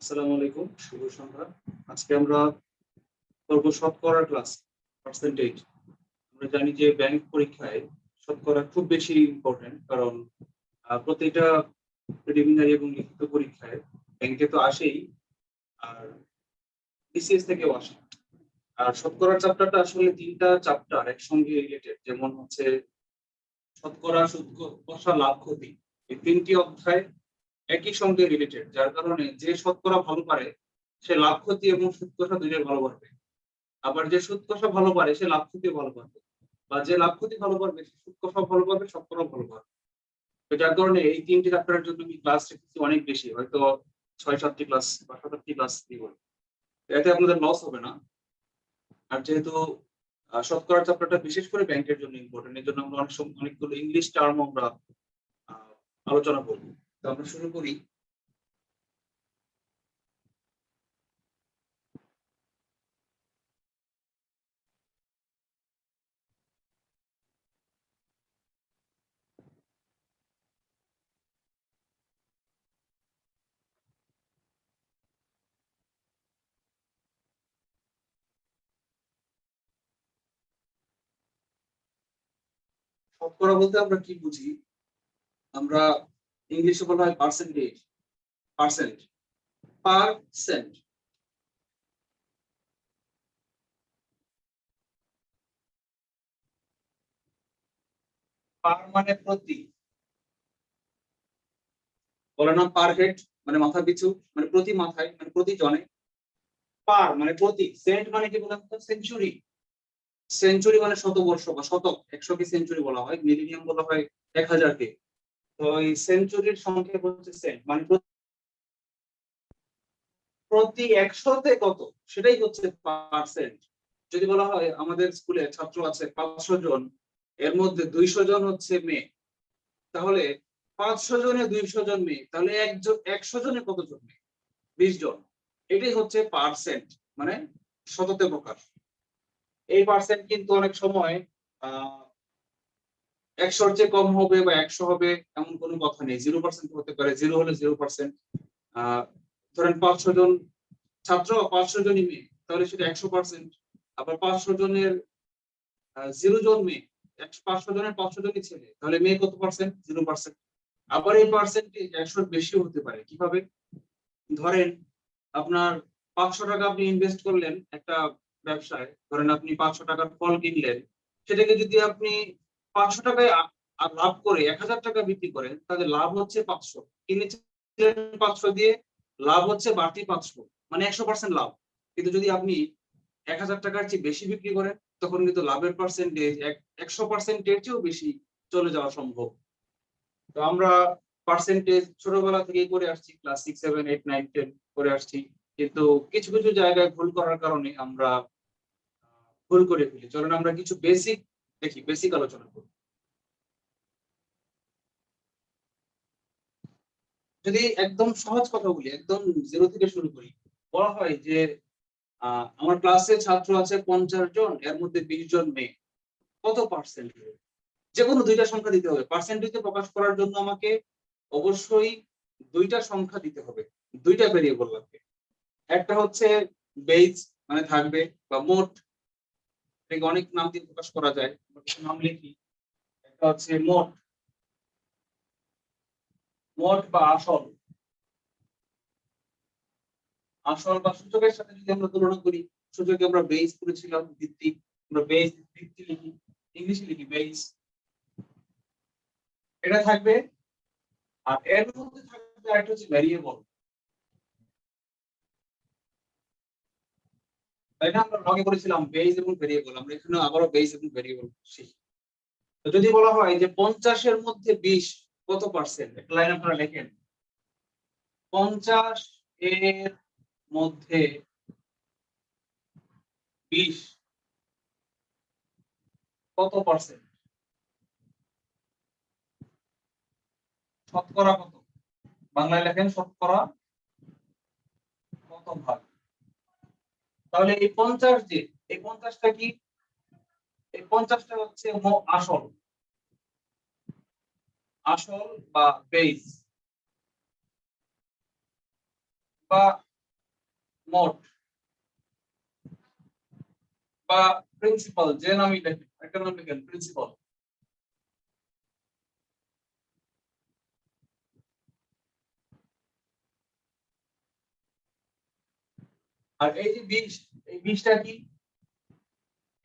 আসসালামু আলাইকুম, শুভ সন্ধ্যা। আজকে আমরা করব শতকরা ক্লাস, পার্সেন্টেজ। আমরা জানি যে ব্যাংক পরীক্ষায় শতকরা খুব বেশি ইম্পর্টেন্ট, কারণ প্রতিটা প্রিলিমিনারি এবং লিখিত পরীক্ষায় ব্যাংকে তো আসেই, আর বিসিএস থেকেও আসে। আর শতকরা চ্যাপ্টারটা আসলে তিনটা চ্যাপ্টার একসঙ্গে রিলেটেড, যেমন হচ্ছে শতকরা, সুদ, কষা, লাভ, ক্ষতি। এই তিনটি অধ্যায় একই সঙ্গে রিলেটেড, যার কারণে যে শতকরা ভালো পারে সে লাভ, ক্ষতি এবং সুদ কষা দুইটাই ভালো পারবে। আবার যে সুদ কষা ভালো পারে সে লাভ ক্ষতি ভালো পারবে, বা যে লাভ ক্ষতি ভালো পারবে সে সুদ কষা ভালো পারবে, শতকরা ভালো পারবে। তো যার কারণে এই তিনটি চ্যাপ্টারের জন্য আমি ক্লাস রেখেছি অনেক বেশি, হয়তো 6-7টি ক্লাস বা 7-8টি ক্লাস দিব। এতে আপনাদের লস হবে না। আর যেহেতু শতকরা চ্যাপ্টারটা বিশেষ করে ব্যাংকের জন্য ইম্পর্টেন্ট, এর জন্য আমরা অনেকগুলো ইংলিশ টার্ম আমরা আলোচনা করবো। তো আমরা শুরু করি। শতকরা বলতে আমরা কি বুঝি? আমরা ইংলিশে বলা হয় পার্সেন্টেজ, পার্সেন্ট, পার্সেন্ট। পার মানে প্রতি, বলে না পার হেড মানে মাথা পিছু, মানে প্রতি মাথায়, মানে প্রতি জনে। পার মানে প্রতি, সেন্ট মানে কি বলেন তো? সেঞ্চুরি। সেঞ্চুরি মানে শতবর্ষ বা শতক, 100কে সেঞ্চুরি বলা হয়, মিলিনিয়াম বলা হয় 1000কে। তো এই সেঞ্চুরির সংখ্যা হচ্ছে সেন্ট, মানে প্রতি 100তে কত, সেটাই হচ্ছে পার্সেন্ট। যদি বলা হয় আমাদের স্কুলে ছাত্র আছে 500 জন, এর মধ্যে 200 জন হচ্ছে মেয়ে, তাহলে 500 জনে 200 জন মেয়ে, তাহলে 100 জনে কতজন মেয়ে? 20 জন। এটাই হচ্ছে পার্সেন্ট, মানে শততে প্রকাশ। এই পার্সেন্ট কিন্তু অনেক সময় 100-র চেয়ে কম হবে বা 100 হবে এমন কোনো কথা নেই। 0% হতে পারে, 0 হলে 0%। ধরেন 500 জন ছাত্র, 500 জনই মেয়ে, তাহলে সেটা 100%। আবার 500 জনের 0 জন মেয়ে, 500 জনের 500 জনই ছেলে, তাহলে মেয়ে কত পার্সেন্ট? 0%। আবার এই পার্সেন্টেজ 100-র বেশিও হতে পারে। কিভাবে? ধরেন আপনার 500 টাকা আপনি ইনভেস্ট করলেন একটা ব্যবসায়, ধরেন আপনি 500 টাকার ফল কিনলেন, সেটাকে যদি আপনি 500 টাকায় লাভ করে 1000 টাকা বিক্রি করেন, তাহলে লাভ হচ্ছে 500, কিনেছিলেন 500 দিয়ে, লাভ হচ্ছে বাড়তি 500, মানে 100% লাভ। কিন্তু যদি আপনি 1000 টাকার চেয়ে বেশি বিক্রি করেন, তখন কিন্তু লাভের পার্সেন্টেজ 100%-এর চেয়েও বেশি চলে যাওয়া সম্ভব। তো আমরা পার্সেন্টেজ ছোটবেলা থেকেই করে আসছি, ক্লাস 6, 7, 8, 9, 10 করে আসছি, কিন্তু কিছু কিছু জায়গায় ভুল করার কারণে আমরা ভুল করে ফেলি। চলুন আমরা কিছু বেসিক দেখি, বেসিক আলোচনা করি। যদি একদম সহজ কথা বলি, একদম জিরো থেকে শুরু করি, বলা হয় যে আমার ক্লাসে ছাত্র আছে 50 জন, এর মধ্যে 20 জন মেয়ে, কত পার্সেন্ট? যে কোনো দুইটা সংখ্যা দিতে হবে। পার্সেন্টেজে প্রকাশ করার জন্য আমাকে অবশ্যই দুইটা সংখ্যা দিতে হবে, দুইটা ভেরিয়েবল লাগবে। একটা হচ্ছে বেজ, মানে থাকবে, বা মোট, এটাকে অনেক নাম দিয়ে প্রকাশ করা যায়, নাম লিখি। একটা হচ্ছে মোট, মোট বা আসল। আসল বা সূচকের সাথে যদি আমরা তুলনা করি, সূচকে আমরা বেজ করেছিলাম ভিত্তি, আমরা বেজ ভিত্তি লিখি, ইংলিশে লিখি বেজ। এটা থাকবে। আর এর মধ্যে থাকবে একটা হচ্ছে ভ্যারিয়েবল, তাই না? আমরা লগে করেছিলাম বেজ এবং ভেরিয়েবল, আমরা এখানে আবারও বেজ এবং ভেরিয়েবল শিখি। তো যদি বলা হয় যে 50-এর মধ্যে 20 কত পার্সেন্ট, একটা লাইন আপনারা লেখেন। 50 এর মধ্যে 20 কত পার্সেন্ট? শতকরা কত? বাংলায় লেখেন শতকরা কত ভাগ। তাহলে এই 50 যে, এই 50টা কি? এই 50টা হচ্ছে আসল, আসল বা বেস, বা মোট বা প্রিন্সিপাল, যে নামই লেখেন একটা নাম লিখেন প্রিন্সিপাল। আর এই যে 20, এই 20টা কি?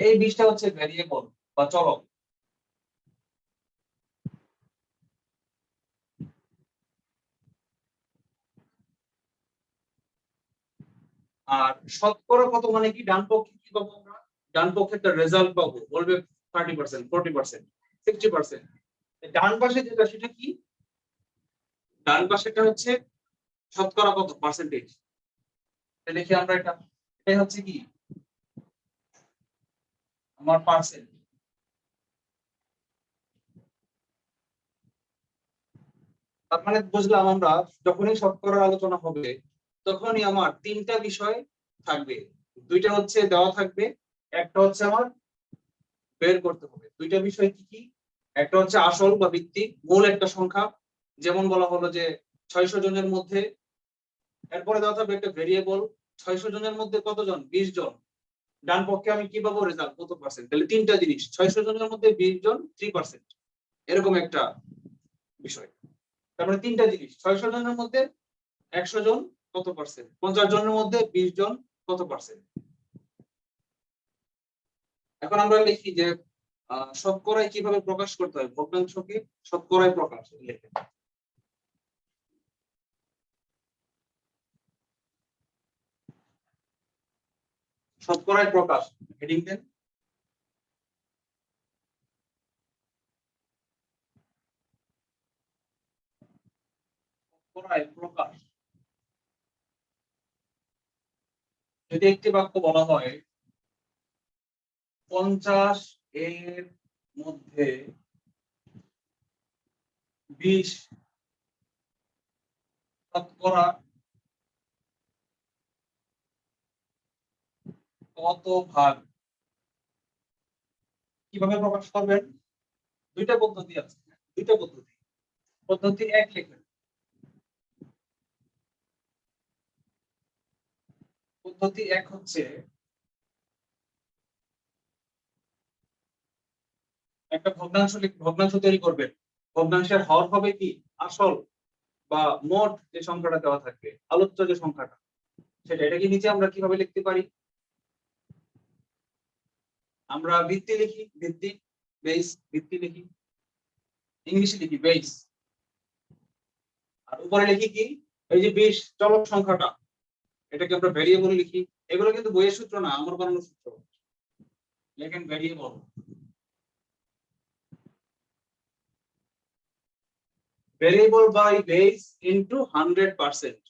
এই 20টা হচ্ছে ভেরিয়েবল বা চলক। আর শতকরা কত মানে কি? ডান পক্ষে কি পাবো আমরা? ডান পক্ষে একটা রেজাল্ট পাবো, বলবে 30%, 40%, 60%। ডান পাশে যেটা সেটা কি? ডান পাশেটা হচ্ছে শতকরা কত পার্সেন্টেজ। দেখি আমরা এটা হচ্ছে কি আমার পার্সেন্ট। তার মানে বুঝলাম আমরা যখনই শতকরার আলোচনা হবে তখনই আমার তিনটা বিষয় থাকবে। দুইটা হচ্ছে দেওয়া থাকবে, একটা হচ্ছে আমার বের করতে হবে। দুইটা বিষয় কি কি? একটা হচ্ছে আসল বা ভিত্তি, মূল একটা সংখ্যা, যেমন বলা হলো যে 600 জনের মধ্যে, এরপরে দেওয়া থাকবে একটা ভেরিয়েবল 600 জনের মধ্যে কতজন? 20 জন। ডান পক্ষে আমি কি পাবো? রেজাল্ট কত পার্সেন্ট। তাহলে তিনটা জিনিস, 600 জনের মধ্যে 20 জন 3%, এরকম একটা বিষয়। তারপরে তিনটা জিনিস, 600 জনের মধ্যে 100 জন কত পার্সেন্ট, 50 জনের মধ্যে 20 জন কত পার্সেন্ট। এখন আমরা লিখি যে শতকরায় কিভাবে প্রকাশ করতে হয়, ভগ্নাংশকে শতকরায় প্রকাশ লিখে। শতকরায় প্রকাশ হেডিং দেন। শতকরায় প্রকাশ, যদি একটি বাক্য বলা হয় 50 এর মধ্যে 20 শতকরা কত ভাগ, কিভাবে প্রকাশ করবেন? দুইটা পদ্ধতি আছে, দুইটা পদ্ধতি। পদ্ধতি এক লিখবেন, পদ্ধতি এক হচ্ছে একটা ভগ্নাংশ তৈরি করবেন। ভগ্নাংশের হর হবে কি? আসল বা মোট যে সংখ্যাটা দেওয়া থাকবে, আলোচ্য যে সংখ্যাটা সেটা। এটাকে নিচে আমরা কিভাবে লিখতে পারি? আমরা ভিত্তি লিখি, ভিত্তি, বেস, ভিত্তি লিখি, ইংলিশে লিখি বেস। আর উপরে লিখি কি? এই যে 20 চলক সংখ্যাটা, এটাকে আমরা ভেরিয়েবল লিখি। এগুলো কিন্তু বইয়ের সূত্র না, আমার বানানো সূত্র। লেখেন variable, variable by base into 100%,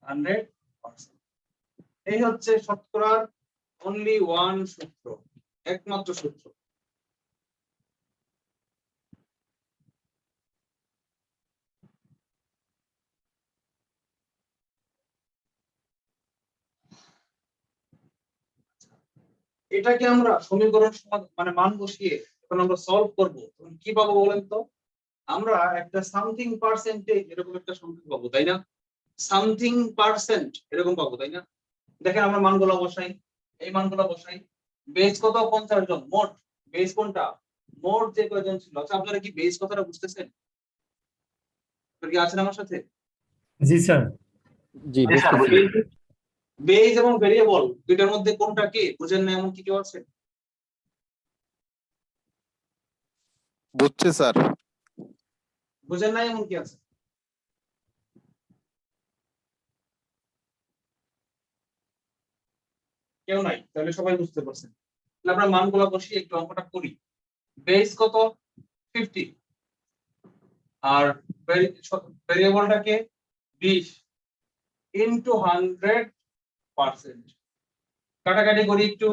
100%। এই হচ্ছে শতকরার অনলি ওয়ান সূত্র, একমাত্র সূত্র। এটাকে আমরা সমীকরণ মানে মান বসিয়ে এখন আমরা সলভ করব, তখন কি পাবো বলেন তো? আমরা একটা সামথিং পার্সেন্টেজ এরকম একটা সংখ্যা পাবো, তাই না? সামথিং পার্সেন্ট এরকম পাবো, তাই না? দেখেন আমরা মানগুলো বসাই, এই মানগুলো বসাই। বেস কত? 50 জন। মোট বেস কোনটা? মোট যে কয়জন ছিল। আচ্ছা আপনারা কি বেস কথাটা বুঝতেছেন? আপনারা কি আছেন আমার সাথে? জি স্যার। জি বুঝতেছি। বেস এবং ভেরিয়েবল দুইটার মধ্যে কোনটা কি বুঝেন না এমন কি কেউ আছে? বুঝছে স্যার। বুঝেন না এমন কি আছে? কেউ নাই? তাহলে সবাই বুঝতে পারছেন। তাহলে আমরা মানগুলো বসিয়ে একটু অঙ্কটা করি। বেস কত? 50। আর ভেরিয়েবলটাকে 20 ইনটু 100%। কাটাকাটি করি একটু,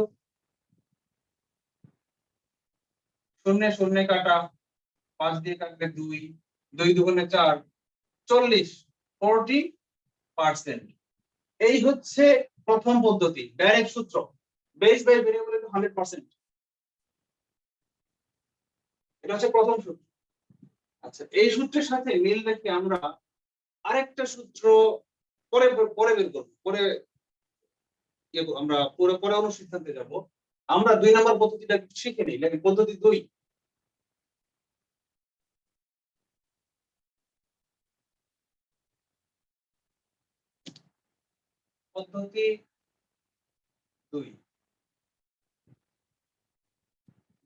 শূন্য শূন্য কাটা, 5 দিয়ে কাটলে 2, 2 দুগুণে 4, 40, 40%। এই হচ্ছে প্রথম পদ্ধতি, ডাইরেক্ট সূত্র। বেস বাই ভেরিয়েবল ইনটু 100%, এটা হচ্ছে প্রথম সূত্র। আচ্ছা এই সূত্রের সাথে মিল রেখে আমরা আরেকটা সূত্র পরে পরে বের করবো, পরে আমরা পরে পরে অনুসিদ্ধান্তে যাব। আমরা 2 নম্বর পদ্ধতিটা শিখে নিই, লাগে পদ্ধতি 2। পদ্ধতি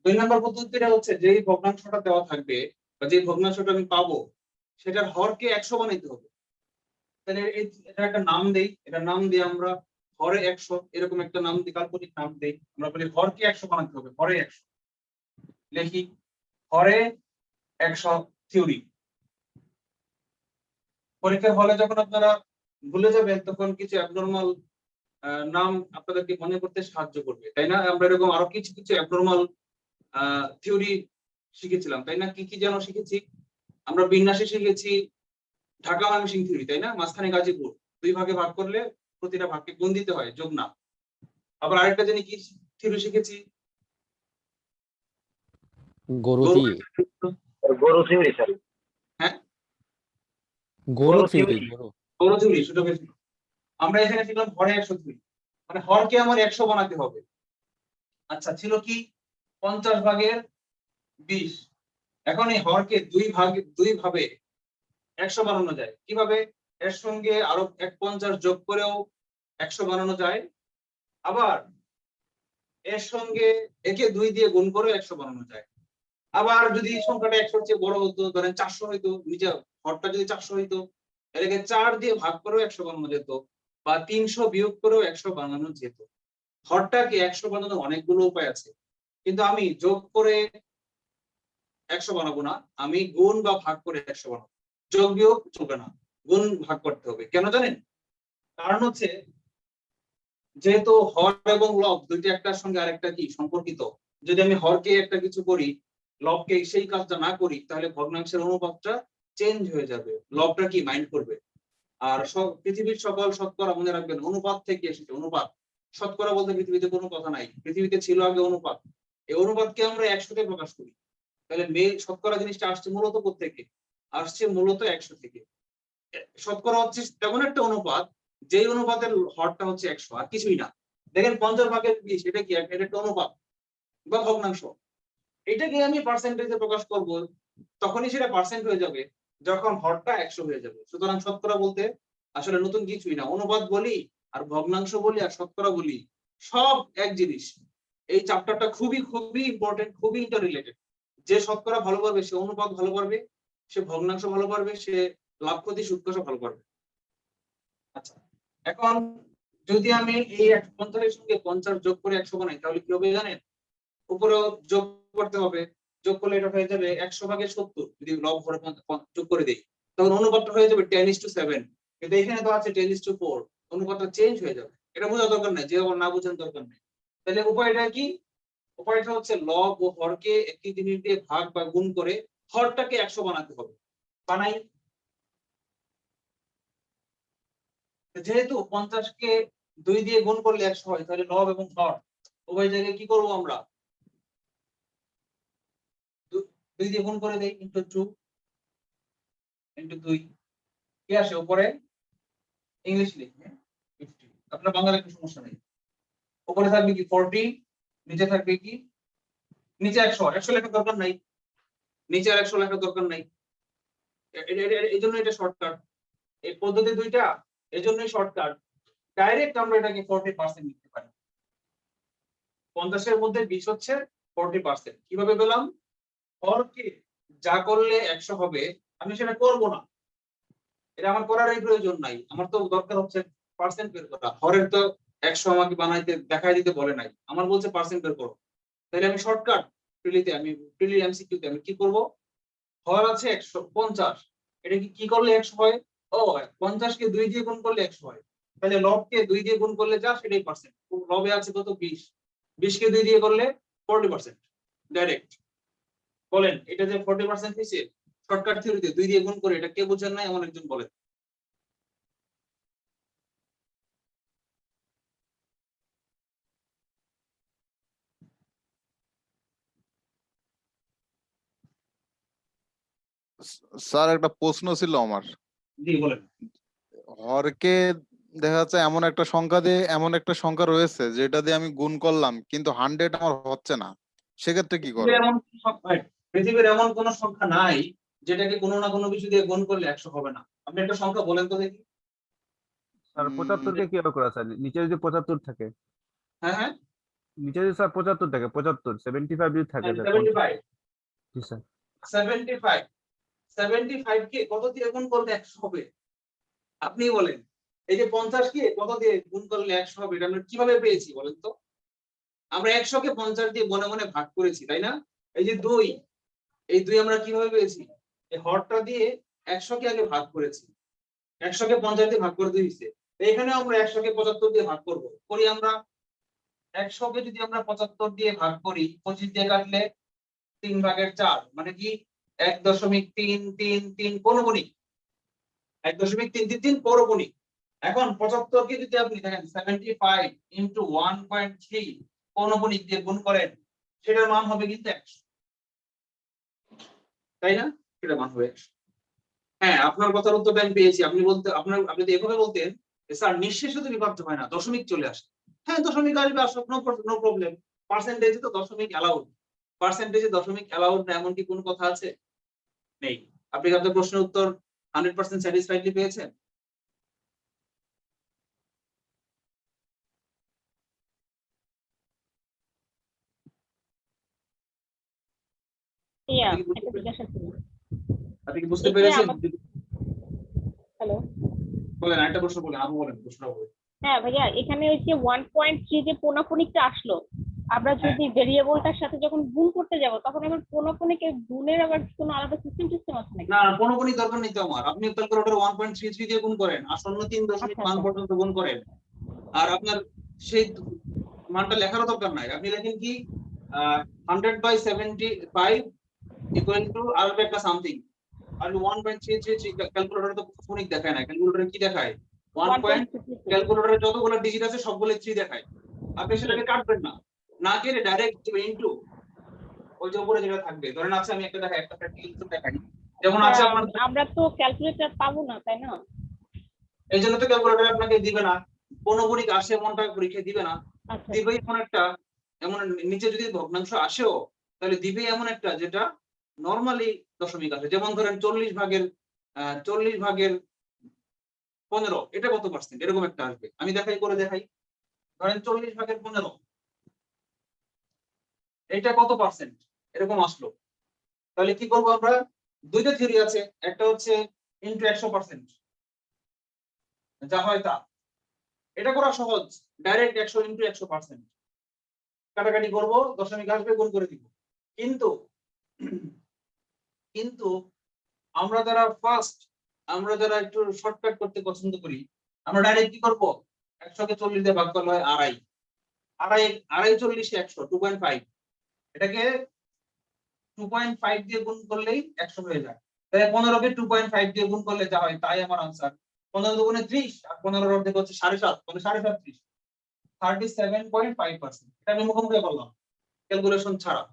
2 নম্বর পদ্ধতিটা হচ্ছে যেই ভগ্নাংশটা দেওয়া থাকবে বা যে ভগ্নাংশটা আমি পাবো সেটার হরকে 100 বানাইতে হবে। তাহলে এটা একটা নাম দেই, এটা নাম দিয়ে আমরা হরে 100 এরকম একটা নাম দিই, কাল্পনিক নাম দেই। আমরা বলি হরকে 100 বানাতে হবে, হরে 100 লিখি, হরে 100 থিওরি। পরীক্ষার হলে যখন আপনারা ভুলে যাবেন তখন কিছু অ্যাবনরমাল নাম আপনাদেরকে মনে করতে সাহায্য করবে, তাই না? আমরা এরকম আরো কিছু কিছু অ্যাবনরমাল থিওরি শিখেছিলাম, তাই না? কি কি যেন শিখেছি আমরা? বিন্যাসে শিখেছি ঢাকা ময়মনসিংহ থিওরি, তাই না? মাঝখানে গাজীপুর, 2 ভাগে ভাগ করলে প্রতিটা ভাগকে গুণ দিতে হয়, যোগ না। আবার আরেকটা জানি কি থিওরি শিখেছি? গরু গরু দিয়ে গরু থিওরি স্যার। হ্যাঁ, গরু থিওরি গরু গরু থিওরি সুযোগ ছিল। আমরা এখানে শিখলাম হরে 100 থিওরি, মানে হরকে আমার 100 বানাতে হবে। আচ্ছা, ছিল কি 50 ভাগের 20। এখন এই হরকে 2 ভাবে 100 বানানো যায় কিভাবে? এর সঙ্গে আরো 150 যোগ করেও 100 বানানো যায়, আবার এর সঙ্গে একে 2 দিয়ে গুণ করে 100 বানানো যায়। আবার যদি সংখ্যাটা 100 এর চেয়ে বড় হতো, ধরেন 400 হইতো, নিচে হরটা যদি 400 হইতো, এটাকে 4 দিয়ে ভাগ করেও 100 বানানো যেত, বা 300 বিয়োগ করেও 100 বানানো যেত। হরটাকে 100 বানানোর অনেকগুলো উপায় আছে, কিন্তু আমি যোগ করে 100 বানাবো না, আমি গুণ বা ভাগ করে 100 বানাবো। যোগ বিয়োগ চলবে না, গুণ ভাগ করতে হবে। কেন জানেন? কারণ হচ্ছে যেহেতু হর এবং লব দুইটা একটার সঙ্গে আরেকটা কি সম্পর্কিত। যদি আমি হরকে একটা কিছু করি, লবকে সেই কাজটা না করি, তাহলে ভগ্নাংশের অনুপাতটা চেঞ্জ হয়ে যাবে, লবটা কি মাইন্ড করবে। আর সব পৃথিবীর সকল শতকরা মনে রাখবেন অনুপাত থেকে এসেছে, অনুপাত। শতকরা বলতে পৃথিবীতে কোনো কথা নাই, পৃথিবীতে ছিল আগে অনুপাত। এই অনুপাতকে আমরা 100 তে প্রকাশ করি। তাহলে শতকরা জিনিসটা আসছে মূলত কোত্থেকে? আসছে মূলত 100 থেকে। শতকরা হচ্ছে তেমন একটা অনুপাত যেই অনুপাতের হরটা হচ্ছে 100, আর কিছুই না। দেখেন 50 ভাগের 20, এটা কি? এটা একটা অনুপাত বা ভগ্নাংশ। এটাকে আমি পার্সেন্টেজে প্রকাশ করব, তখনই সেটা পার্সেন্ট হয়ে যাবে যখন হরটা 100 হয়ে যাবে। সুতরাং শতকরা বলতে আসলে নতুন কিছুই না। অনুপাত বলি আর ভগ্নাংশ বলি আর শতকরা বলি, সব এক জিনিস। এই চ্যাপ্টারটা খুবই খুবই ইম্পর্টেন্ট, খুবই ইন্টার রিলেটেড। যে শতকরা ভালো পারবে সে অনুপাত ভালো পারবে, সে ভগ্নাংশ ভালো পারবে, সে লাভ ক্ষতি সূত্র ভালো পারবে। আচ্ছা, এখন যদি আমি এই 50 এর সঙ্গে 50 যোগ করে 100 বানাই, তাহলে কি হবে জানেন? উপরেও যোগ করতে হবে, যোগ করলে এটা হয়ে যাবে 100 ভাগের 70। যদি লব হরে যোগ করে দেই, তখন অনুপাতটা হয়ে যাবে 10:7। কিন্তু এখানে তো আছে 10:4, অনুপাতটা চেঞ্জ হয়ে যাবে। এটা বোঝা দরকার নাই, যে আবার না বোঝার দরকার নেই। তাহলে উপায়টা কি? উপায়টা হচ্ছে লব ও হরকে একই জিনিস দিয়ে ভাগ বা গুণ করে হরটাকে 100 বানাতে হবে। বানাই। যেহেতু 50 কে 2 দিয়ে গুণ করলে 100 হয়, তাহলে লব এবং হর উভয় জায়গায় কি করব আমরা? 2 দিয়ে গুণ করে দেই, ইনটু 2 ইনটু 2। কি আসে উপরে? ইংলিশ লিখি, 50। আপনার বাংলা একটু সমস্যা নেই। উপরে থাকবে কি 40, নিচে থাকবে কি? নিচে 100। 100 লেখার দরকার নাই, নিচে আর 100 লেখার দরকার নাই। এই জন্য এটা শর্টকাট। এই পদ্ধতি দুইটা এই জন্যই শর্টকাট। ডাইরেক্ট আমরা এটাকে 40% লিখতে পারি। 50 এর মধ্যে 20 হচ্ছে 40%। কিভাবে পেলাম? হরকে যা করলে 100 হবে আমি সেটা করব না, এটা আমার করারই প্রয়োজন নাই। আমার তো দরকার হচ্ছে পার্সেন্ট বের করা। হরের তো 100 আমাকে বানাইতে দেখাই দিতে বলে নাই, আমার বলছে পার্সেন্ট বের করো। তাহলে আমি শর্টকাট প্রিলিতে, আমি প্রিলি এমসিকিউতে আমি কি করব? হর আছে 150, এটা কি করলে 100 হয়? ও 50 কে 2 দিয়ে গুণ করলে 100 হয়। তাহলে লবকে 2 দিয়ে গুণ করলে যা সেটাই পার্সেন্ট। লবে আছে কত? 20। 20 কে 2 দিয়ে করলে 40%। ডাইরেক্ট বলেন এটা যে 40% হইছে শর্টকাট থিওরিতে 2 দিয়ে গুণ করে, এটা কে বুঝেন নাই এমন একজন বলেন। স্যার একটা প্রশ্ন ছিল আমার। জি বলেন। হরকে দেখা যাচ্ছে এমন একটা সংখ্যা দিয়ে এমন একটা সংখ্যা রয়েছে যেটা দিয়ে আমি গুণ করলাম কিন্তু 100 আমার হচ্ছে না, সেক্ষেত্রে কি করব? পৃথিবীর এমন কোন সংখ্যা নাই যেটাকে কোনো না কোনো কিছু দিয়ে গুণ করলে 100 হবে না। আপনি একটা সংখ্যা বলেন তো দেখি। স্যার 75 কে কিভাবে করা স্যার? নিচে যদি 75 থাকে, হ্যাঁ হ্যাঁ নিচে যদি স্যার 75 থাকে, 75 75 যদি থাকে স্যার 75 জি স্যার। 75 75 কে কত দিয়ে গুণ করলে 100 হবে? আপনি বলেন। এই যে 50 কে কত দিয়ে গুণ করলে 100 হবে, এটা আমরা কিভাবে পেয়েছি বলেন তো? আমরা 100 কে 50 দিয়ে মনে মনে ভাগ করেছি, তাই না? এই যে 2, এই 2 আমরা কিভাবে পেয়েছি? এই হরটা দিয়ে 100 কে আগে ভাগ করেছি, 100 কে 50 দিয়ে ভাগ করে দিয়েছে। এখানে আমরা 100 কে 75 দিয়ে ভাগ করব। করি আমরা 100 কে যদি আমরা 75 দিয়ে ভাগ করি, 25 দিয়ে কাটলে 3/4, মানে কি 1.333 পৌনঃপুনিক, 1.333 পৌনঃপুনিক। এখন 75 কে যদি আপনি দেখেন 75 ইনটু 1.3 পৌনঃপুনিক দিয়ে গুণ করেন, সেটার মান হবে কিন্তু 100, তাই না? সেটার মান হবে 100। হ্যাঁ, আপনার কথার উত্তরটা আমি পেয়েছি। আপনি তো এভাবে বলতেন, স্যার নিঃশেষে তো বিভাজ্য হয় না, দশমিক চলে আসে। হ্যাঁ, দশমিক আসবে, আসুক, নো প্রবলেম। পার্সেন্টেজে তো দশমিক অ্যালাউড, পার্সেন্টেজে দশমিক অ্যালাউড না এমন কি কোনো কথা আছে? নেই। আপনি কি আপনার প্রশ্নের উত্তর 100% স্যাটিসফাইডলি পেয়েছেন? ইয়া আপনি কি বুঝতে একটা পেরেছেন? জিজ্ঞাসা ছিল। আপনি কি বুঝতে এই যে পেরেছেন? হ্যালো, বলেন, আরেকটা প্রশ্ন বলেন, আবু বলেন, প্রশ্নটা বলেন। হ্যাঁ ভাইয়া, এখানে ওই যে 1.3 যে পৌনঃপুনিকটা আসলো, আমরা হ্যাঁ। যদি ভেরিয়েবলটার সাথে যখন গুণ করতে যাব, তখন আমার পৌনঃপুনিকের গুণের আবার কোনো আলাদা সিস্টেম আছে নাকি? না, কোনো গুণই দরকার নেই তো আমার। আপনি ক্যালকুলেটর 1.33 দিয়ে গুণ করেন, আসন্ন 3.1 আচ্ছা। পর্যন্ত গুণ করেন। আর আপনার সেই মানটা লেখারও দরকার নাই। আপনি লেখেন কি 100/75 ইকুয়াল টু আর একটা সামথিং। আর 1.333 ক্যালকুলেটরে তো ফোনিক দেখায় না, ক্যালকুলেটরে কি দেখায়? 1. 1.33 ক্যালকুলেটরে যতগুলো ডিজিট আছে সবগুলো 3 দেখায়। আপনি সেটাকে কাটবেন না, না কেটে ডাইরেক্ট দিবেন ইনটু ওই যে উপরে যেটা থাকবে। ধরেন আছে, আমি একটা দেখাই, একটা প্র্যাকটিক্যাল দেখাই। যেমন আছে আপনার, আমরা তো ক্যালকুলেটর পাবো না, তাই না? এই জন্য তো ক্যালকুলেটর আপনাকে দিবে না, পৌনঃপুনিক আসে এমনটা পরীক্ষায় দিবে না। আচ্ছা দিবে এমন একটা, এমন নিচে যদি ভগ্নাংশ আসেও তাহলে দিবে এমন একটা যেটা নরমালি দশমিক আসে। যেমন ধরেন 40/15, এটা কত পার্সেন্ট, এরকম একটা আসবে। আমি করে দেখাই। ধরেন 40/15, এটা কত পার্সেন্ট, এরকম আসলো। তাহলে কি করবো আমরা? দুইটা থিওরি আছে, একটা হচ্ছে ইনটু 100%, যা হয় তা। এটা করা সহজ, ডাইরেক্ট 100 ইনটু 100%, কাটাকাটি করবো, দশমিক আসবে, গুণ করে দিব। কিন্তু কিন্তু আমরা যারা একটু শর্টকাট করতে পছন্দ করি, আমরা ডাইরেক্ট কি করবো? 100 কে 40 দিয়ে ভাগ করলে হয় আড়াই। আড়াই, আড়াই 40 100, 2.5। এটাকে 2.5 দিয়ে গুণ করলেই 100 হয়ে যায়। তাই 15 কে 2.5 দিয়ে গুণ করলে যা হয় তাই আমার আনসার। 15 দুগুণে 30, আর 15 অর্ধেক হচ্ছে 7.5, মানে 7.5, 37.5%। এটা আমি মুখোমুখি করলাম, ক্যালকুলেশন ছাড়া।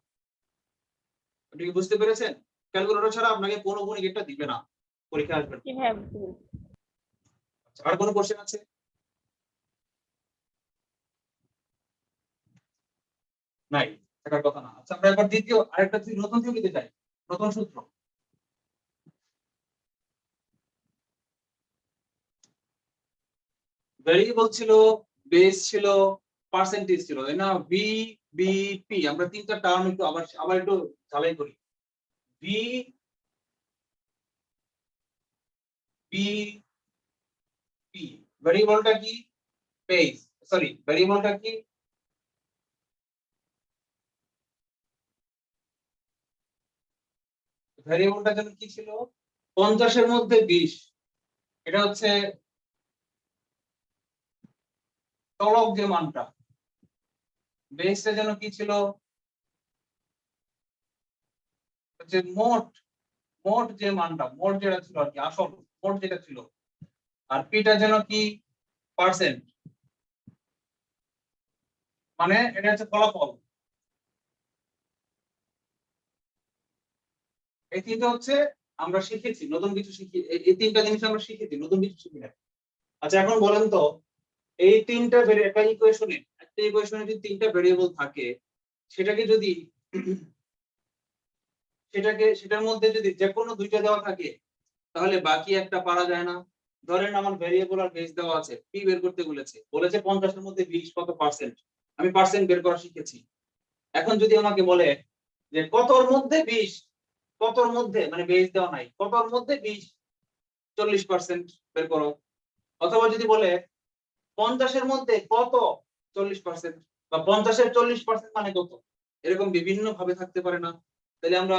আপনি কি বুঝতে পেরেছেন? ক্যালকুলেটর ছাড়া আপনাকে কোনো এটা দিবে না, পরীক্ষা আসবে না। কিভাবে বুঝতে পেরেছি? আচ্ছা, আর কোনো কোশ্চেন আছে? নাই, থাকার কথা না। আচ্ছা, আমরা এবার দ্বিতীয় আরেকটা নতুন থিওরিতে যাই, নতুন সূত্র। ভেরিয়েবল ছিল, বেস ছিল, পার্সেন্টেজ ছিল, তাই না? V, B, P. আমরা তিনটা টার্ম একটু আবার একটু ঝালাই করি। V, B, P. ভেরিয়েবলটা কি? বেস, সরি, ভেরিয়েবলটা কি? ভেরিয়েবলটা যেন কি ছিল? 50 এর মধ্যে 20, এটা হচ্ছে চলক যে মানটা। বেসটা যেন কি ছিল? হচ্ছে মোট, মোট যে মানটা, মোট যেটা ছিল আর কি, আসল মোট যেটা ছিল। আর পিটা যেন কি? পার্সেন্ট, মানে এটা হচ্ছে ফলাফল। এই তিনটা হচ্ছে আমরা শিখেছি, নতুন কিছু শিখি, এই তিনটা জিনিস আমরা শিখেছি, নতুন কিছু শিখি না। আচ্ছা এখন বলেন তো, এই তিনটা একটা ইকুয়েশনে যদি তিনটা ভেরিয়েবল থাকে, সেটাকে যদি সেটার মধ্যে যদি যে কোনো দুইটা দেওয়া থাকে, তাহলে বাকি একটা পারা যায় না। ধরেন আমার ভেরিয়েবল আর বেস দেওয়া আছে, পি বের করতে বলেছে 50 এর মধ্যে 20 কত পার্সেন্ট, আমি পার্সেন্ট বের করা শিখেছি। এখন যদি আমাকে বলে যে কতর মধ্যে 20, কতর মধ্যে মানে বেস দেওয়া নাই, কতর মধ্যে 20 40% বের করো, অথবা যদি বলে 50 এর মধ্যে কত 40%, বা 50 এর 40% মানে কত, এরকম বিভিন্ন ভাবে থাকতে পারে না? তাহলে আমরা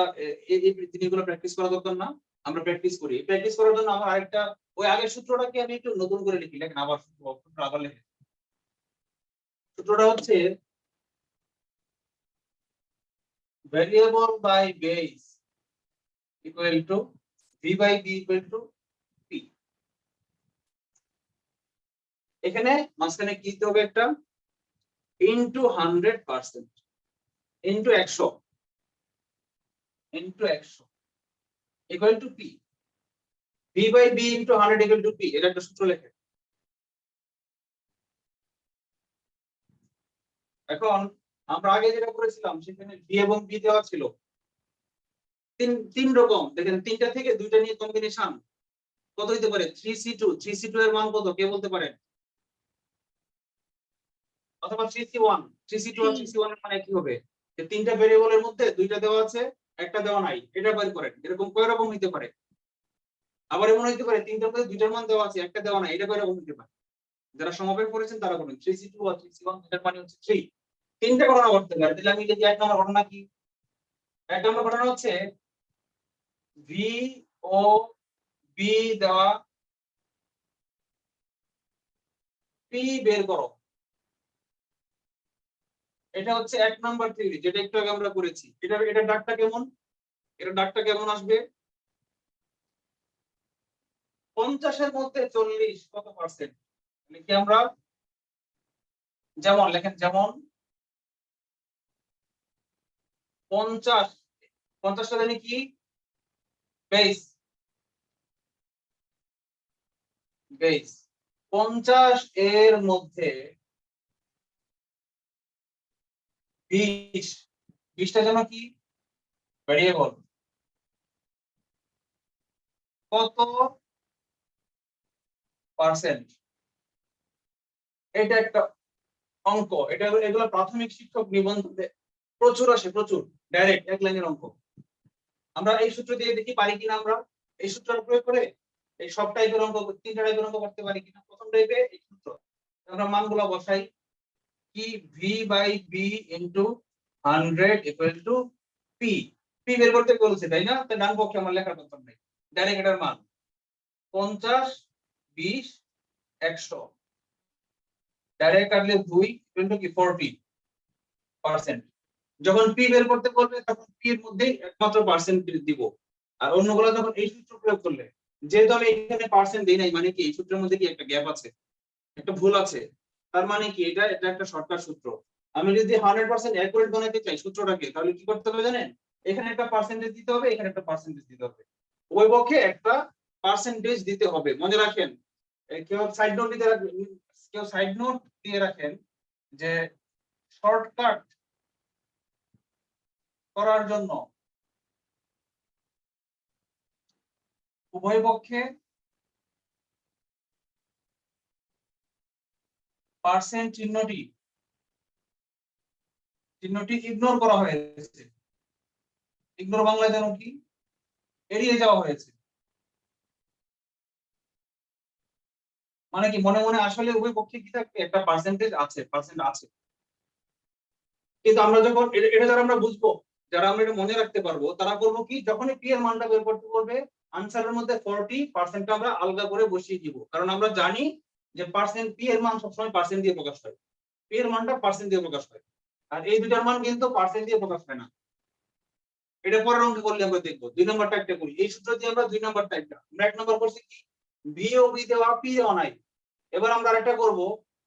এই জিনিসগুলো প্র্যাকটিস করা দরকার না? আমরা প্র্যাকটিস করি। প্র্যাকটিস করার জন্য আমার আরেকটা, ওই আগের সূত্রটাকে আমি একটু নতুন করে লিখি, লেখেন আবার সূত্রটা আবার লিখি। সূত্রটা হচ্ছে variable by base equal to V by B equal to P. এখানে মাঝখানে কি দিতে হবে, একটা into 100% into 100 into 100 equal to P. V by B into 100 equal to P, এটা একটা সূত্র লেখে। এখন আমরা আগে যেটা করেছিলাম, সেখানে ভি এবং বি দেওয়া ছিল তিন রকম, দেখেন তিনটা থেকে দুইটা নিয়ে কম্বিনেশন কত হইতে পারে, 3C2। 3C2 এর মান কত কে বলতে পারেন? অথবা 3C1। 3C2 আর 3C1 এর মানে কি হবে? যে তিনটা ভেরিয়েবলের মধ্যে দুইটা দেওয়া আছে, একটা দেওয়া নাই, এটা বের করেন। এরকম কয় রকম হইতে পারে? আবার এমন হইতে পারে তিনটার মধ্যে দুইটার মান দেওয়া আছে, একটা দেওয়া নাই, এটা কয় রকম হইতে পারে? যারা সমবেত করেছেন তারা বলেন 3C2 আর 3C1 এর মানে হচ্ছে 3। তিনটা ঘটনা ঘটতে পারে। তাহলে আমি লিখি এক নম্বর ঘটনা কি? এক নম্বর ঘটনা হচ্ছে ভি ও বি দেওয়া, পি বের করো। এটা হচ্ছে এক নাম্বার থিওরি, যেটা একটু আগে আমরা করেছি। এটা ডাকটা কেমন, এটা ডাকটা কেমন আসবে? 50 এর মধ্যে 40 কত পার্সেন্ট লিখি আমরা, যেমন লেখেন, যেমন 50টা জানি কি বেস, বেস 50 এর মধ্যে 20টা যেন কি ভেরিয়েবল, কত পার্সেন্ট, এটা একটা অঙ্ক। এটা এগুলো প্রাথমিক শিক্ষক নিবন্ধে প্রচুর আসে, প্রচুর ডাইরেক্ট এক লাইনের অঙ্ক। আমরা এই সূত্র দিয়ে দেখি পারি কিনা, আমরা এই সূত্র প্রয়োগ করে এই সব টাইপের অঙ্ক, তিনটা টাইপের অঙ্ক করতে পারি কিনা। প্রথম টাইপে এই সূত্র আমরা মানগুলো বসাই, কি V by B into 100 equal to P. P বের করতে বলছে তাই না? তো ডান পক্ষে আমার লেখার দরকার নেই, ডাইরেক্ট এটার মান 50 20 100, ডাইরেক্ট কাটলে 2 ইকুয়াল টু কি 40%। যখন পি বের করতে বলবে তখন পি এর মধ্যে একমাত্র পার্সেন্ট দিব, আর অন্যগুলো যখন এই সূত্র প্রয়োগ করলে, যেহেতু আমি এখানে পার্সেন্ট দেই নাই, মানে কি এই সূত্রের মধ্যে কি একটা গ্যাপ আছে, একটা ভুল আছে। তার মানে কি এটা একটা শর্টকাট সূত্র। আমি যদি 100% অ্যাকুরেট বানাতে চাই সূত্রটাকে, তাহলে কি করতে হবে জানেন? এখানে একটা পার্সেন্টেজ দিতে হবে, এখানে একটা পার্সেন্টেজ দিতে হবে, ওই পক্ষে একটা পার্সেন্টেজ দিতে হবে। মনে রাখেন, কেউ সাইড নোট দিতে রাখবেন, কেউ সাইড নোট দিয়ে রাখেন যে শর্টকাট করার জন্য উভয় পক্ষে পার্সেন্ট চিহ্নটি ইগনোর করা হয়েছে। ইগনোর বাংলায় যেন কি এড়িয়ে যাওয়া হয়েছে। মানে কি মনে মনে আসলে উভয় পক্ষে কি থাকবে, একটা পার্সেন্টেজ আছে, পার্সেন্ট আছে। কিন্তু আমরা যখন এটা যারা আমরা বুঝবো, যারা আমরা এটা মনে রাখতে পারবো, তারা করবো কি, যখনই পি এর মানটা বের করতে বলবে, আনসারের মধ্যে 40%টা আমরা আলাদা করে বসিয়ে দিব। কারণ আমরা জানি যে পার্সেন্ট, পি এর মান সবসময় পার্সেন্ট দিয়ে প্রকাশ হয়, পি এর মানটা পার্সেন্ট দিয়ে প্রকাশ হয়, আর এই দুটার মান কিন্তু পার্সেন্ট দিয়ে প্রকাশ হয় না। এটা পরের অঙ্কে করলে আমরা দেখবো। 2 নম্বর টাইপটা করি, এই সূত্র দিয়ে আমরা 2 নম্বর টাইপটা, আমরা 1 নম্বর করছি কি ভি ও বি দেওয়া, পি দেওয়া নাই। এবার আমরা আরেকটা করব,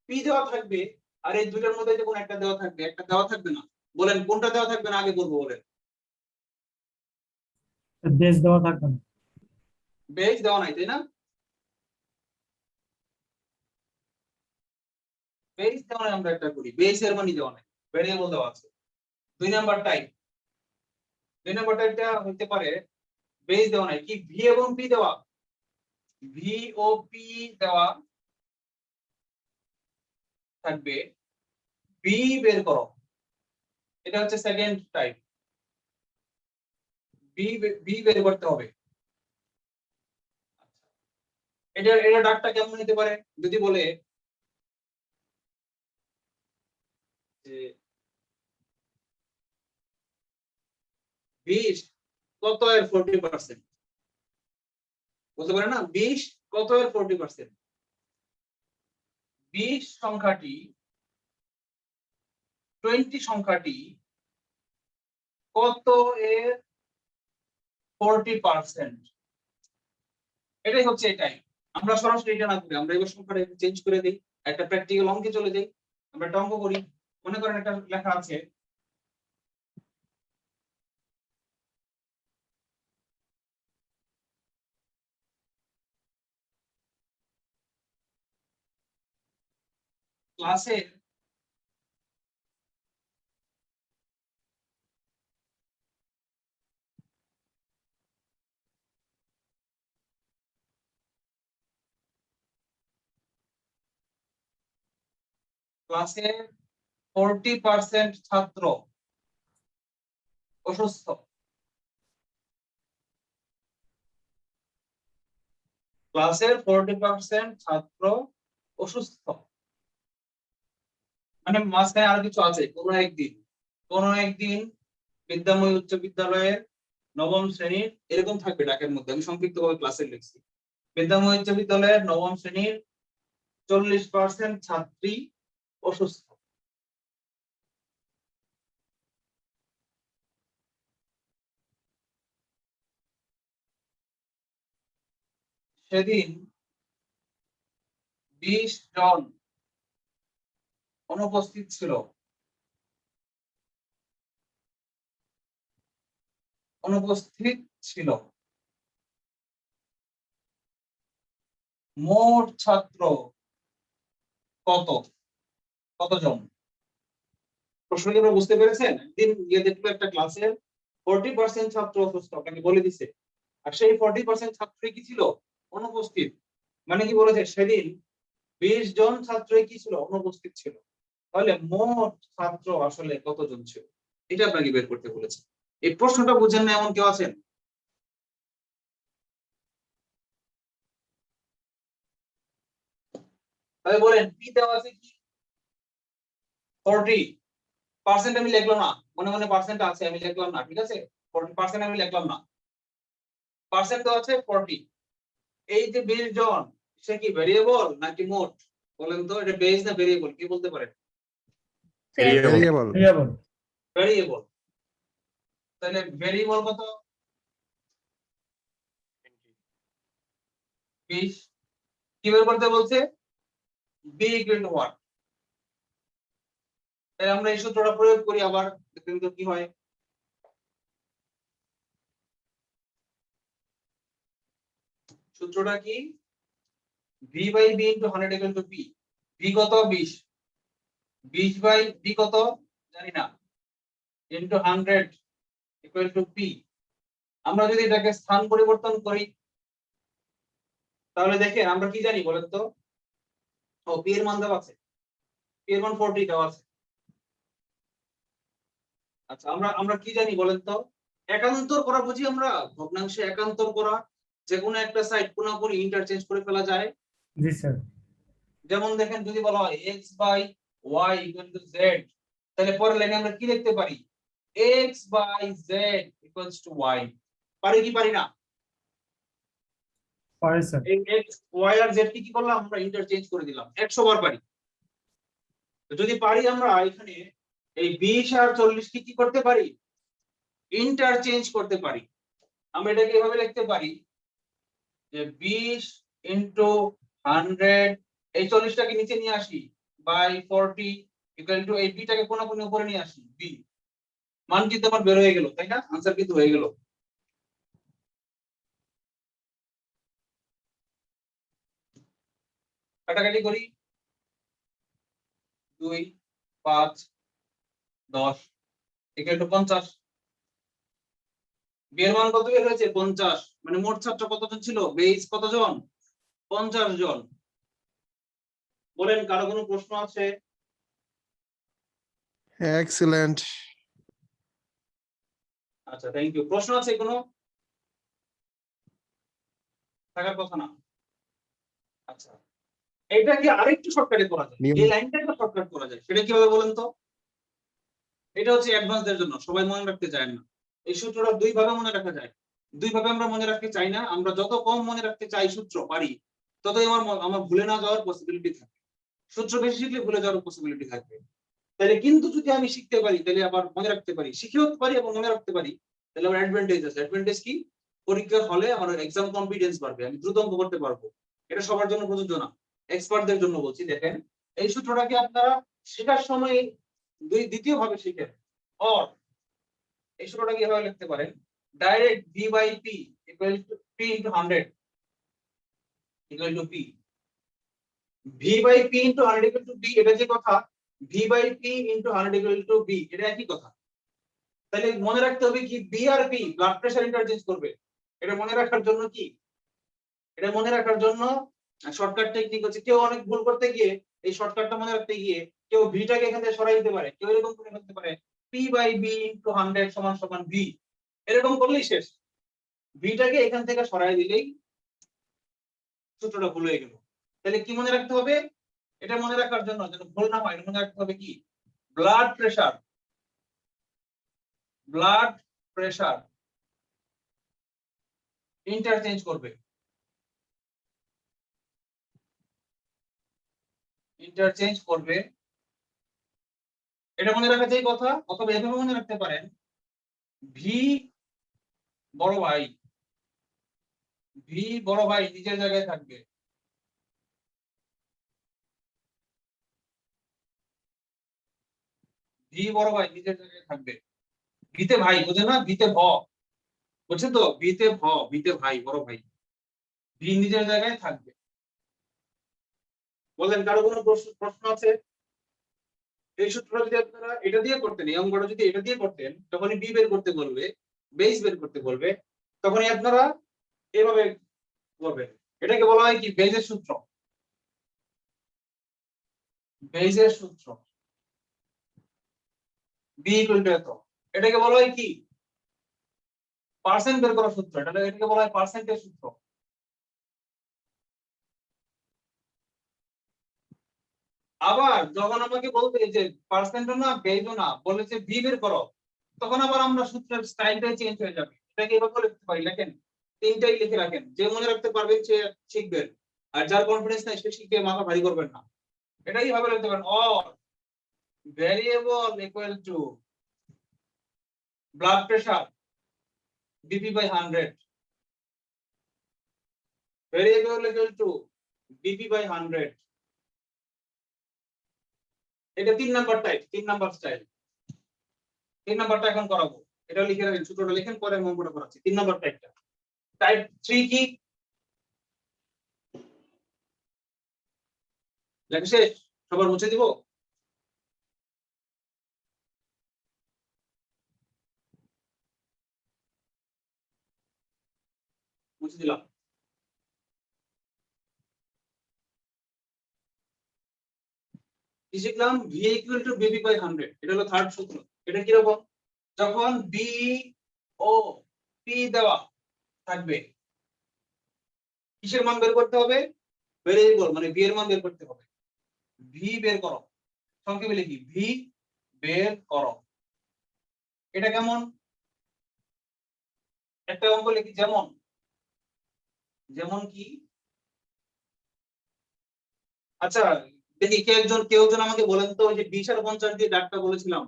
পি দেওয়া থাকবে আর এই দুটোর মধ্যে যে কোনো একটা দেওয়া থাকবে, একটা দেওয়া থাকবে না। বলেন কোনটা দেওয়া থাকবে না, আগে করবো বলেন। বেস দেওয়া থাকবে না। বেস দেওয়া নাই তাই না? বেস দেওয়া নাই, আমরা একটা করি বেস এর মানে দেওয়া নাই, ভেরিয়েবল দেওয়া আছে। 2 নাম্বার টাইপ, 2 নাম্বার টাইপটা হতে পারে বেস দেওয়া নাই, কি ভি এবং পি দেওয়া, ভি ও পি দেওয়া থাকবে, বি বের করো, এটা হচ্ছে সেকেন্ড টাইপ, বি বের করতে হবে। এটা ডাকটা কেমন হতে পারে, যদি বলে যে 20 কত এর 40%, বলতে পারে না 20 কত এর 40%, 20 সংখ্যাটি 20 সংখ্যাটি কত এর 40%, এটাই হচ্ছে এটাই। আমরা সরাসরি এটা না করি, আমরা এবার সংখ্যাটা একটু চেঞ্জ করে দিই, একটা প্র্যাকটিক্যাল অঙ্কে চলে যাই, আমরা একটা অঙ্ক করি। মনে করেন একটা লেখা আছে ক্লাসের ক্লাসের 40% ছাত্র অসুস্থ, ক্লাসের 40% ছাত্র অসুস্থ, মানে মাঝখানে আর কিছু আছে, কোন একদিন বিদ্যাময় উচ্চ বিদ্যালয়ের নবম শ্রেণীর, এরকম থাকবে ডাকের মধ্যে, আমি সংক্ষিপ্ত ভাবে ক্লাসে লিখছি, বিদ্যাময় উচ্চ বিদ্যালয়ের নবম শ্রেণীর 40% ছাত্রী অসুস্থ। সেদিন 20 জন অনুপস্থিত ছিল, মোট ছাত্র কতজন? প্রশ্নটা আপনারা বুঝতে পেরেছেন? একদিন গিয়ে দেখলো একটা ক্লাসের 40% ছাত্র অসুস্থ, আপনাকে বলে দিছে, আর সেই 40% ছাত্রই কি ছিল? অনুপস্থিত। মানে কি বলেছে, সেদিন 20 জন ছাত্রই কি ছিল? অনুপস্থিত ছিল। তাহলে মোট ছাত্র আসলে কতজন ছিল, এটা আপনাকে বের করতে বলেছে। এই প্রশ্নটা বুঝেন না এমন কেউ আছেন? তাহলে বলেন পি দেওয়া আছে কি 40%, আমি লিখলাম না, মনে মনে পার্সেন্ট আছে আমি লিখলাম না, ঠিক আছে 40% আমি লিখলাম না, পার্সেন্ট দেওয়া আছে 40। এই যে 20 জন, সে কি ভেরিয়েবল নাকি মোট? বলেন তো, এটা বেস না ভেরিয়েবল, কি বলতে পারেন? ভেরিয়েবল। ভেরিয়েবল। তাহলে ভেরিয়েবল কত? 20। কি বের করতে বলছে? B equal to what? তাই আমরা এই সূত্রটা প্রয়োগ করি, আবার দেখেন তো কি হয়। সূত্রটা কি? V by B into 100 equal to P. V কত? 20। 20 বাই বি কত জানি না, ইনটু 100 ইকুয়াল টু পি। আমরা যদি এটাকে স্থান পরিবর্তন করি, তাহলে দেখেন আমরা কি জানি বলেন তো? ও পি এর মান দেওয়া আছে, পি এর মান 40 দেওয়া আছে। আচ্ছা, আমরা কি জানি বলেন তো? একান্তর করা বুঝি আমরা, ভগ্নাংশে একান্তর করা, যে কোনো একটা সাইড পুরোপুরি ইন্টারচেঞ্জ করে ফেলা যায়। জি স্যার। যেমন দেখেন, যদি বলা হয় x by y equal to z, তাহলে পরের লাইনে আমরা কি লিখতে পারি? x by z equals to y। পারি কি পারি না? পারি স্যার। এই x y আর z কি করলাম? আমরা ইন্টারচেঞ্জ করে দিলাম, 100 বার পারি। তো যদি পারি, আমরা এখানে এই 20 আর 40 কি করতে পারি? ইন্টারচেঞ্জ করতে পারি। আমরা এটাকে এভাবে লিখতে পারি যে 20 ইনটু 100, এই 40টাকে নিচে নিয়ে আসি, বাই 40 ইকুয়াল টু এই বিটাকে কোনাকুনি উপরে নিয়ে আসি, বি। মান কিন্তু আমার বের হয়ে গেল, তাই না? আনসার কিন্তু হয়ে গেল। কাটাকাটি করি 2 5 10 ইকুয়াল টু 50। বি এর মান কত বের হয়েছে? 50। মানে মোট ছাত্র কতজন ছিল? বেস কতজন? 50 জন। বলেন কারো কোনো প্রশ্ন আছে? এক্সিলেন্ট। আচ্ছা, থ্যাংক ইউ। প্রশ্ন আছে কোনো? থাকার কথা না। আচ্ছা, এটা কি আরেকটু শর্টকাটে করা যায়? এই লাইনটাকে শর্টকাট করা যায়, সেটা কিভাবে বলেন তো? এটা হচ্ছে অ্যাডভান্সদের জন্য, সবাই মনে রাখতে চায় না। এই সূত্রটা দুই ভাবে মনে রাখা যায়। দুই ভাবে আমরা মনে রাখতে চাই না। আমরা যত কম মনে রাখতে চাই সূত্র পারি, ততই আমার ভুলে না যাওয়ার পসিবিলিটি থাকে। সূত্র বেশি শিখলে ভুলে যাওয়ার পসিবিলিটি থাকবে। তাহলে কিন্তু যদি আমি শিখতে পারি, তাহলে আবার মনে রাখতে পারি, শিখেও পারি এবং মনে রাখতে পারি, তাহলে আমার অ্যাডভান্টেজ আছে। অ্যাডভান্টেজ কি? পরীক্ষার হলে আমার এক্সাম কনফিডেন্স বাড়বে, আমি দ্রুত অঙ্ক করতে পারবো। এটা সবার জন্য প্রযোজ্য না, এক্সপার্টদের জন্য বলছি। দেখেন, এই সূত্রটাকে আপনারা শেখার সময় দ্বিতীয় ভাবে শিখেন। অর এই সূত্রটাকে এভাবে লিখতে পারেন, direct V by P equal to P into 100 equal to P. V by P into 100 equal to B, এটা যে কথা, V by P into 100 equal to B, এটা একই কথা। তাহলে মনে রাখতে হবে কি, বি আর পি ব্লাড প্রেসার ইন্টারচেঞ্জ করবে। এটা মনে রাখার জন্য কি, এটা মনে রাখার জন্য শর্টকাট টেকনিক হচ্ছে, কেউ অনেক ভুল করতে গিয়ে এই শর্টকাটটা মনে রাখতে গিয়ে কেউ ভিটাকে এখান থেকে সরাই দিতে পারে, কেউ এরকম করে করতে পারে পি বাই বি ইনটু 100 সমান সমান ভি, এরকম করলেই শেষ। ভিটাকে এখান থেকে সরাই দিলেই সূত্রটা ভুল হয়ে গেল। তাহলে কি মনে রাখতে হবে? এটা মনে রাখার জন্য, যেন ভুল না হয়, মনে রাখতে হবে কি, blood pressure, blood pressure interchange করবে, ইন্টারচেঞ্জ করবে। এটা মনে রাখা যায় কথা। অথবা এভাবে মনে রাখতে পারেন, ভি বড় ভাই, ভি বড় ভাই নিজের জায়গায় থাকবে, ভি বড় ভাই নিজের জায়গায় থাকবে। ভিতে ভাই বুঝে না, ভিতে ভ, বুঝছেন তো? ভিতে ভ, ভিতে ভাই, বড় ভাই, ভি নিজের জায়গায় থাকবে। বলেন কারো কোনো প্রশ্ন আছে? এই সূত্রটা যদি আপনারা এটা দিয়ে করতেন, এই অঙ্কটা যদি এটা দিয়ে করতেন, তখনই বি বের করতে বলবে, বেস বের করতে বলবে, তখনই আপনারা এভাবে করবেন। এটাকে বলা হয় কি, বেজের সূত্র, বেজের সূত্র। বি ইকুয়াল টু এত। এটাকে বলা হয় কি, পার্সেন্ট বের করার সূত্র। এটাকে বলা হয় পার্সেন্টের সূত্র। আবার যখন আমাকে বলবে যে পার্সেন্টও না বেজও না, বলেছে বি বের করো, তখন আবার আমরা সূত্রের স্টাইলটাই চেঞ্জ হয়ে যাবে। এটাকে এভাবে লিখতে পারি, লেখেন, তিনটাই লিখে রাখেন। যে মনে রাখতে পারবেন সে শিখবেন, আর যার কনফিডেন্স নাই সে শিখে মাথা ভারী করবেন না। এটাই ভাবে লিখতে পারেন, or variable equal to blood pressure BP by 100, variable equal to BP by 100। এটা 3 নাম্বার টাইপ, 3 নাম্বার স্টাইল। 3 নাম্বারটা এখন করাবো, এটা লিখে রাখেন, সূত্রটা লিখেন, পরে আমি অঙ্কটা করাচ্ছি। 3 নাম্বার টাইপটা। টাইপ 3 কি? লেখা শেষ? সবার মুছে দিব? মুছে দিলাম। কি শিখলাম? V equal to BP by 100, এটা হলো থার্ড সূত্র। এটা কি রকম? যখন বি ও পি দেওয়া থাকবে, কিসের মান বের করতে হবে? ভেরিয়েবল মানে ভি এর মান বের করতে হবে। ভি বের করো, সংক্ষেপে লিখি, ভি বের করো। এটা কেমন? একটা অঙ্ক লিখি, যেমন, যেমন কি, আচ্ছা দেখি কেউ একজন আমাকে বলেন তো, ওই যে 20 আর 50 দিয়ে ডাকটা বলেছিলাম,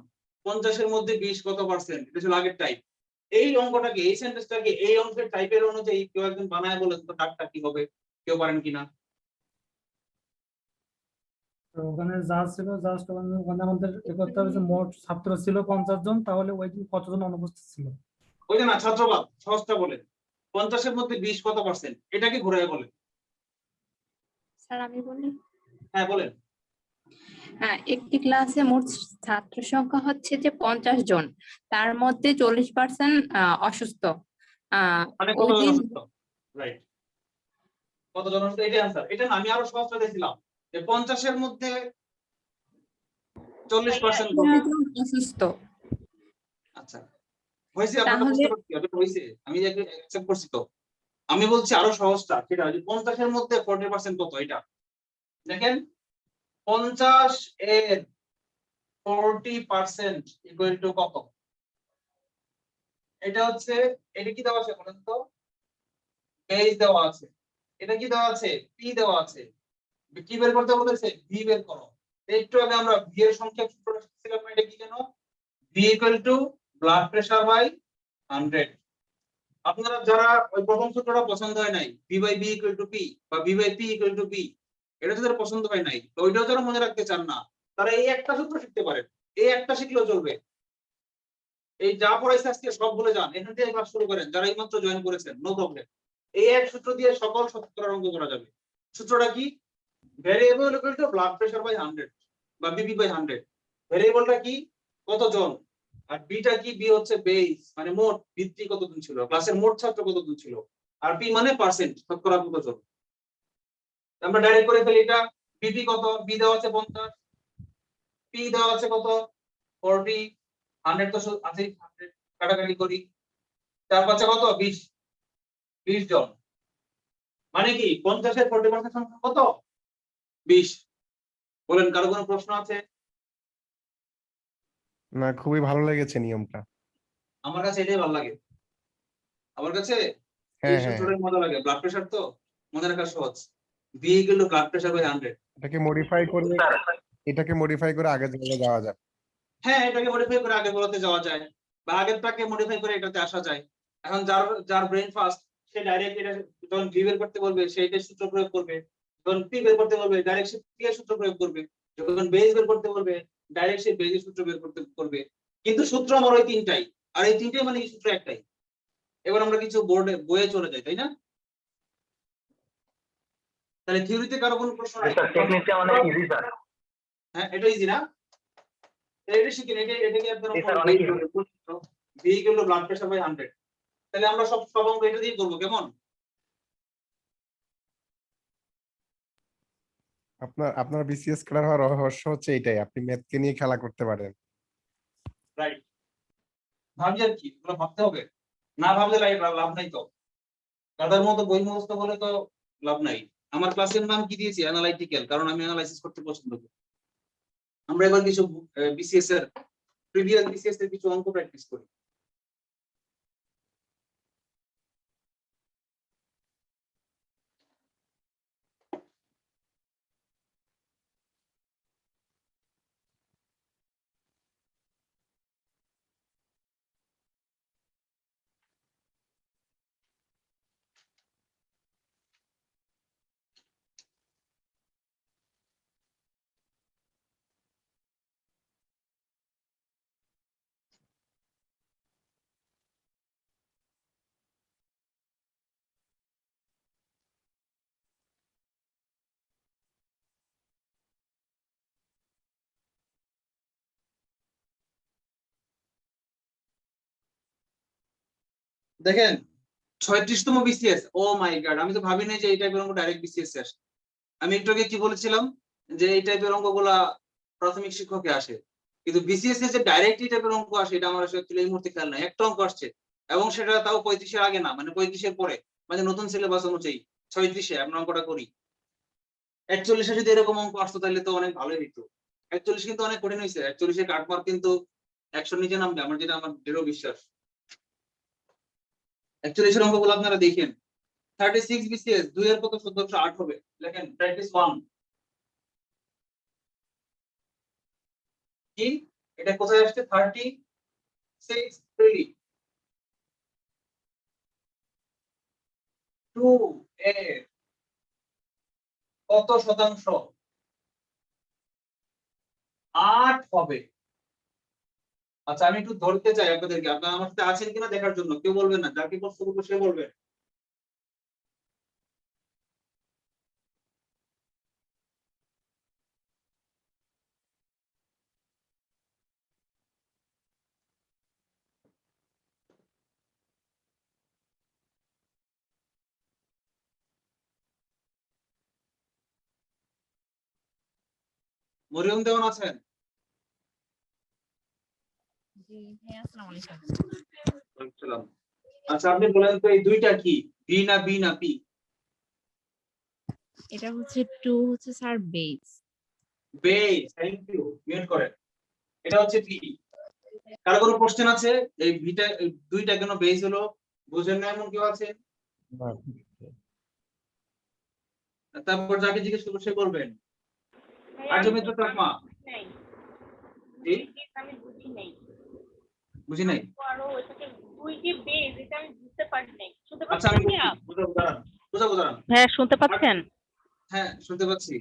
50 এর মধ্যে 20 কত পার্সেন্ট? এটা ছিল আগের টাইপ। এই অঙ্কটাকে, এই সেন্টেন্সটাকে এই অঙ্কের টাইপের অনুযায়ী কেউ একজন বানায় বলেন তো ডাকটা কি হবে? কেউ পারেন কিনা? তো ওখানে যা ছিল, জাস্ট ওখানে আমাদের এ করতে হবে যে মোট ছাত্র ছিল 50 জন, তাহলে ওই দিন কতজন অনুপস্থিত ছিল। ওই যে না, ছাত্রবাদ সহজটা বলেন, 50 এর মধ্যে 20 কত পার্সেন্ট, এটাকে ঘুরায় বলেন। স্যার আমি বলি, হ্যাঁ বলেন। হ্যাঁ, একটি ক্লাসে মোট ছাত্র সংখ্যা হচ্ছে যে 50 জন, তার মধ্যে 40% অসুস্থ। মানে ওই কতজন দিন অসুস্থ? রাইট, কতজন অসুস্থ? এটাই আনসার। এটা না, আমি আরো সহজটা দিয়েছিলাম যে 50-এর মধ্যে 40% জন অসুস্থ। আচ্ছা হয়েছে, আপনারা তাহলে বুঝতে পারছি, এটা হয়েছে, আমি অ্যাকসেপ্ট করছি। তো আমি বলছি আরো সহজটা, সেটা যে 50-এর মধ্যে 40% কত? এটা দেখেন, 50 এর 40% ইকুয়াল টু কত? এটা হচ্ছে, এটা কি দেওয়া আছে বলেন তো? বেস দেওয়া আছে, এটা কি দেওয়া আছে? পি দেওয়া আছে। কি বের করতে বলেছে? ভি বের করো। একটু আগে আমরা ভি এর সংখ্যা সূত্রটা শিখছিলাম, এটা কি জানো? V equal to blood pressure by 100। আপনারা যারা ওই প্রথম সূত্রটা পছন্দ হয় নাই, V by B equal to P বা V by P equal to P, এটা যাদের পছন্দ হয় নাই, তো ওইটাও যারা মনে রাখতে চান না, তারা এই একটা সূত্র শিখতে পারেন। এই একটা শিখলেও চলবে। এই যা পড়াইছে আজকে সব ভুলে যান, এখান থেকে ক্লাস শুরু করেন যারা এইমাত্র জয়েন করেছেন, নো প্রবলেম। এই এক সূত্র দিয়ে সকল শতকরার অঙ্ক করা যাবে। সূত্রটা কি? Variable equal to blood pressure by 100 বা বিপি বাই 100। ভ্যারিয়েবলটা কি? কতজন, আর বিটা কি? বি হচ্ছে বেস, মানে মোট ভিত্তি কতজন ছিল, ক্লাসের মোট ছাত্র কতজন ছিল, আর পি মানে পার্সেন্ট, শতকরা কতজন। আমরা ডাইরেক্ট করে ফেলি এটা। বিপি কত? বি দেওয়া আছে 50, পি দেওয়া আছে কত? 40, 100 তো আছে, 100 কাটাকাটি করি, 4 5 কত? 20, 20 জন। মানে কি 50 এর 40% সংখ্যা কত? 20। বলেন, কারো কোনো প্রশ্ন আছে? না, খুবই ভালো লেগেছে নিয়মটা। আমার কাছে এটাই ভালো লাগে। আমার কাছে এই হ্যাঁ, হ্যাঁ, সূত্রটাই মজা লাগে। ব্লাড প্রেসার তো মনে রাখা সহজ। V equal to blood pressure by 100। এটাকে মডিফাই করে আগের জায়গায় যাওয়া যায়। হ্যাঁ, এটাকে মডিফাই করে আগে বলতে যাওয়া যায়, বা আগেরটাকে মডিফাই করে এটাতে আসা যায়। এখন যার ব্রেন ফাস্ট, সে ডাইরেক্ট এটা যখন ভি বের করতে বলবে সেইটাই সূত্র প্রয়োগ করবে, যখন পি বের করতে বলবে ডাইরেক্ট সে পি এর সূত্র প্রয়োগ করবে, যখন বেস বের করতে বলবে ডাইরেক্ট সে বেসের সূত্র বের করতে করবে। কিন্তু সূত্র আমার ওই তিনটাই, আর এই তিনটাই মানে এই সূত্র একটাই। এবার আমরা কিছু বইয়ে চলে যাই, তাই না? তাহলে থিওরিতে কারো কোনো প্রশ্ন নাই? স্যার টেকনিকটা অনেক ইজি স্যার। হ্যাঁ, এটা ইজি না? এটা শিখেন, এটাকে একদম জি স্যার, অনেক easy। V equal to blood pressure by 100। তাহলে আমরা সব অঙ্ক এটা দিয়ে করবো, কেমন? আপনার বিসিএস খেলার হওয়ার রহস্য হচ্ছে এটাই, আপনি ম্যাথকে নিয়ে খেলা করতে পারেন। রাইট, ভাবি আর কি, এগুলো ভাবতে হবে। না ভাবলে লাভ নাই তো। কাদার মতো বই মুখস্থ বলে তো লাভ নাই। আমার ক্লাসের নাম কি দিয়েছি? অ্যানালাইটিক্যাল, কারণ আমি অ্যানালাইসিস করতে পছন্দ করি। আমরা এবার কিছু বিসিএস এর, প্রিভিয়াস বিসিএস এর কিছু অঙ্ক প্র্যাকটিস করি। দেখেন, 36তম বিসিএস। ও মাই গড, আমি তো ভাবি নাই যে এই টাইপের অঙ্ক ডাইরেক্ট বিসিএস এ আসে। আমি একটু আগে কি বলেছিলাম যে এই টাইপের অঙ্কগুলা প্রাথমিক শিক্ষকে আসে, কিন্তু বিসিএস এ যে ডাইরেক্ট এই টাইপের অঙ্ক আসে এটা আমার আসলে এই মুহূর্তে খেয়াল নাই। একটা অঙ্ক আসছে, এবং সেটা তাও 35-এর আগে না, মানে 35-এর পরে, মানে নতুন সিলেবাস অনুযায়ী 36-এ আমরা অঙ্কটা করি। 41-এ যদি এরকম অঙ্ক আসতো তাহলে তো অনেক ভালোই হতো। 41 কিন্তু অনেক কঠিন হয়েছে। 41-এ কাটমার্ক কিন্তু 100 নিচে নামবে, আমার যেটা আমার দৃঢ় বিশ্বাস। 41-এর অঙ্কগুলো আপনারা দেখেন। 36 বিসিএস 2 এর কত? 1408 হবে। লেখেন প্র্যাকটিস 1। কি এটা কোথায় আসছে? 36 3 2 এর কত শতাংশ? 8 হবে। আচ্ছা, আমি একটু ধরতে চাই আপনাদেরকে, আপনারা আমার সাথে আছেন কিনা দেখার জন্য। কেউ বলবেন না, যাকে প্রশ্ন করবো সে বলবেন। মরিয়ম দেওয়ান আছেন? আসসালাম। আচ্ছা আপনি বলেন তো এই দুইটা কি, বি না বি না পি? এটা হচ্ছে 2 হচ্ছে sir base. Base, thank you, mute করেন। এটা হচ্ছে পি। কার কোনো কোশ্চেন আছে? এই বিটা এই দুইটা কেন বেস হলো বুঝেন না এমন কেউ আছে? তারপর যাকে জিজ্ঞেস করবো সে বলবেন। আর্য মিত্র চাকমা, নাই জি আমি বুঝি নাই। বুঝি নাই। আরো ওইটাকে দুই যে বেজ এটা আমি বুঝতে পারি নাই। শুনতে আচ্ছা পাচ্ছেন আমি ভাইয়া? বুঝাবো, দাঁড়ান বুঝাবো, দাঁড়ান। হ্যাঁ শুনতে পাচ্ছেন? হ্যাঁ শুনতে পাচ্ছি।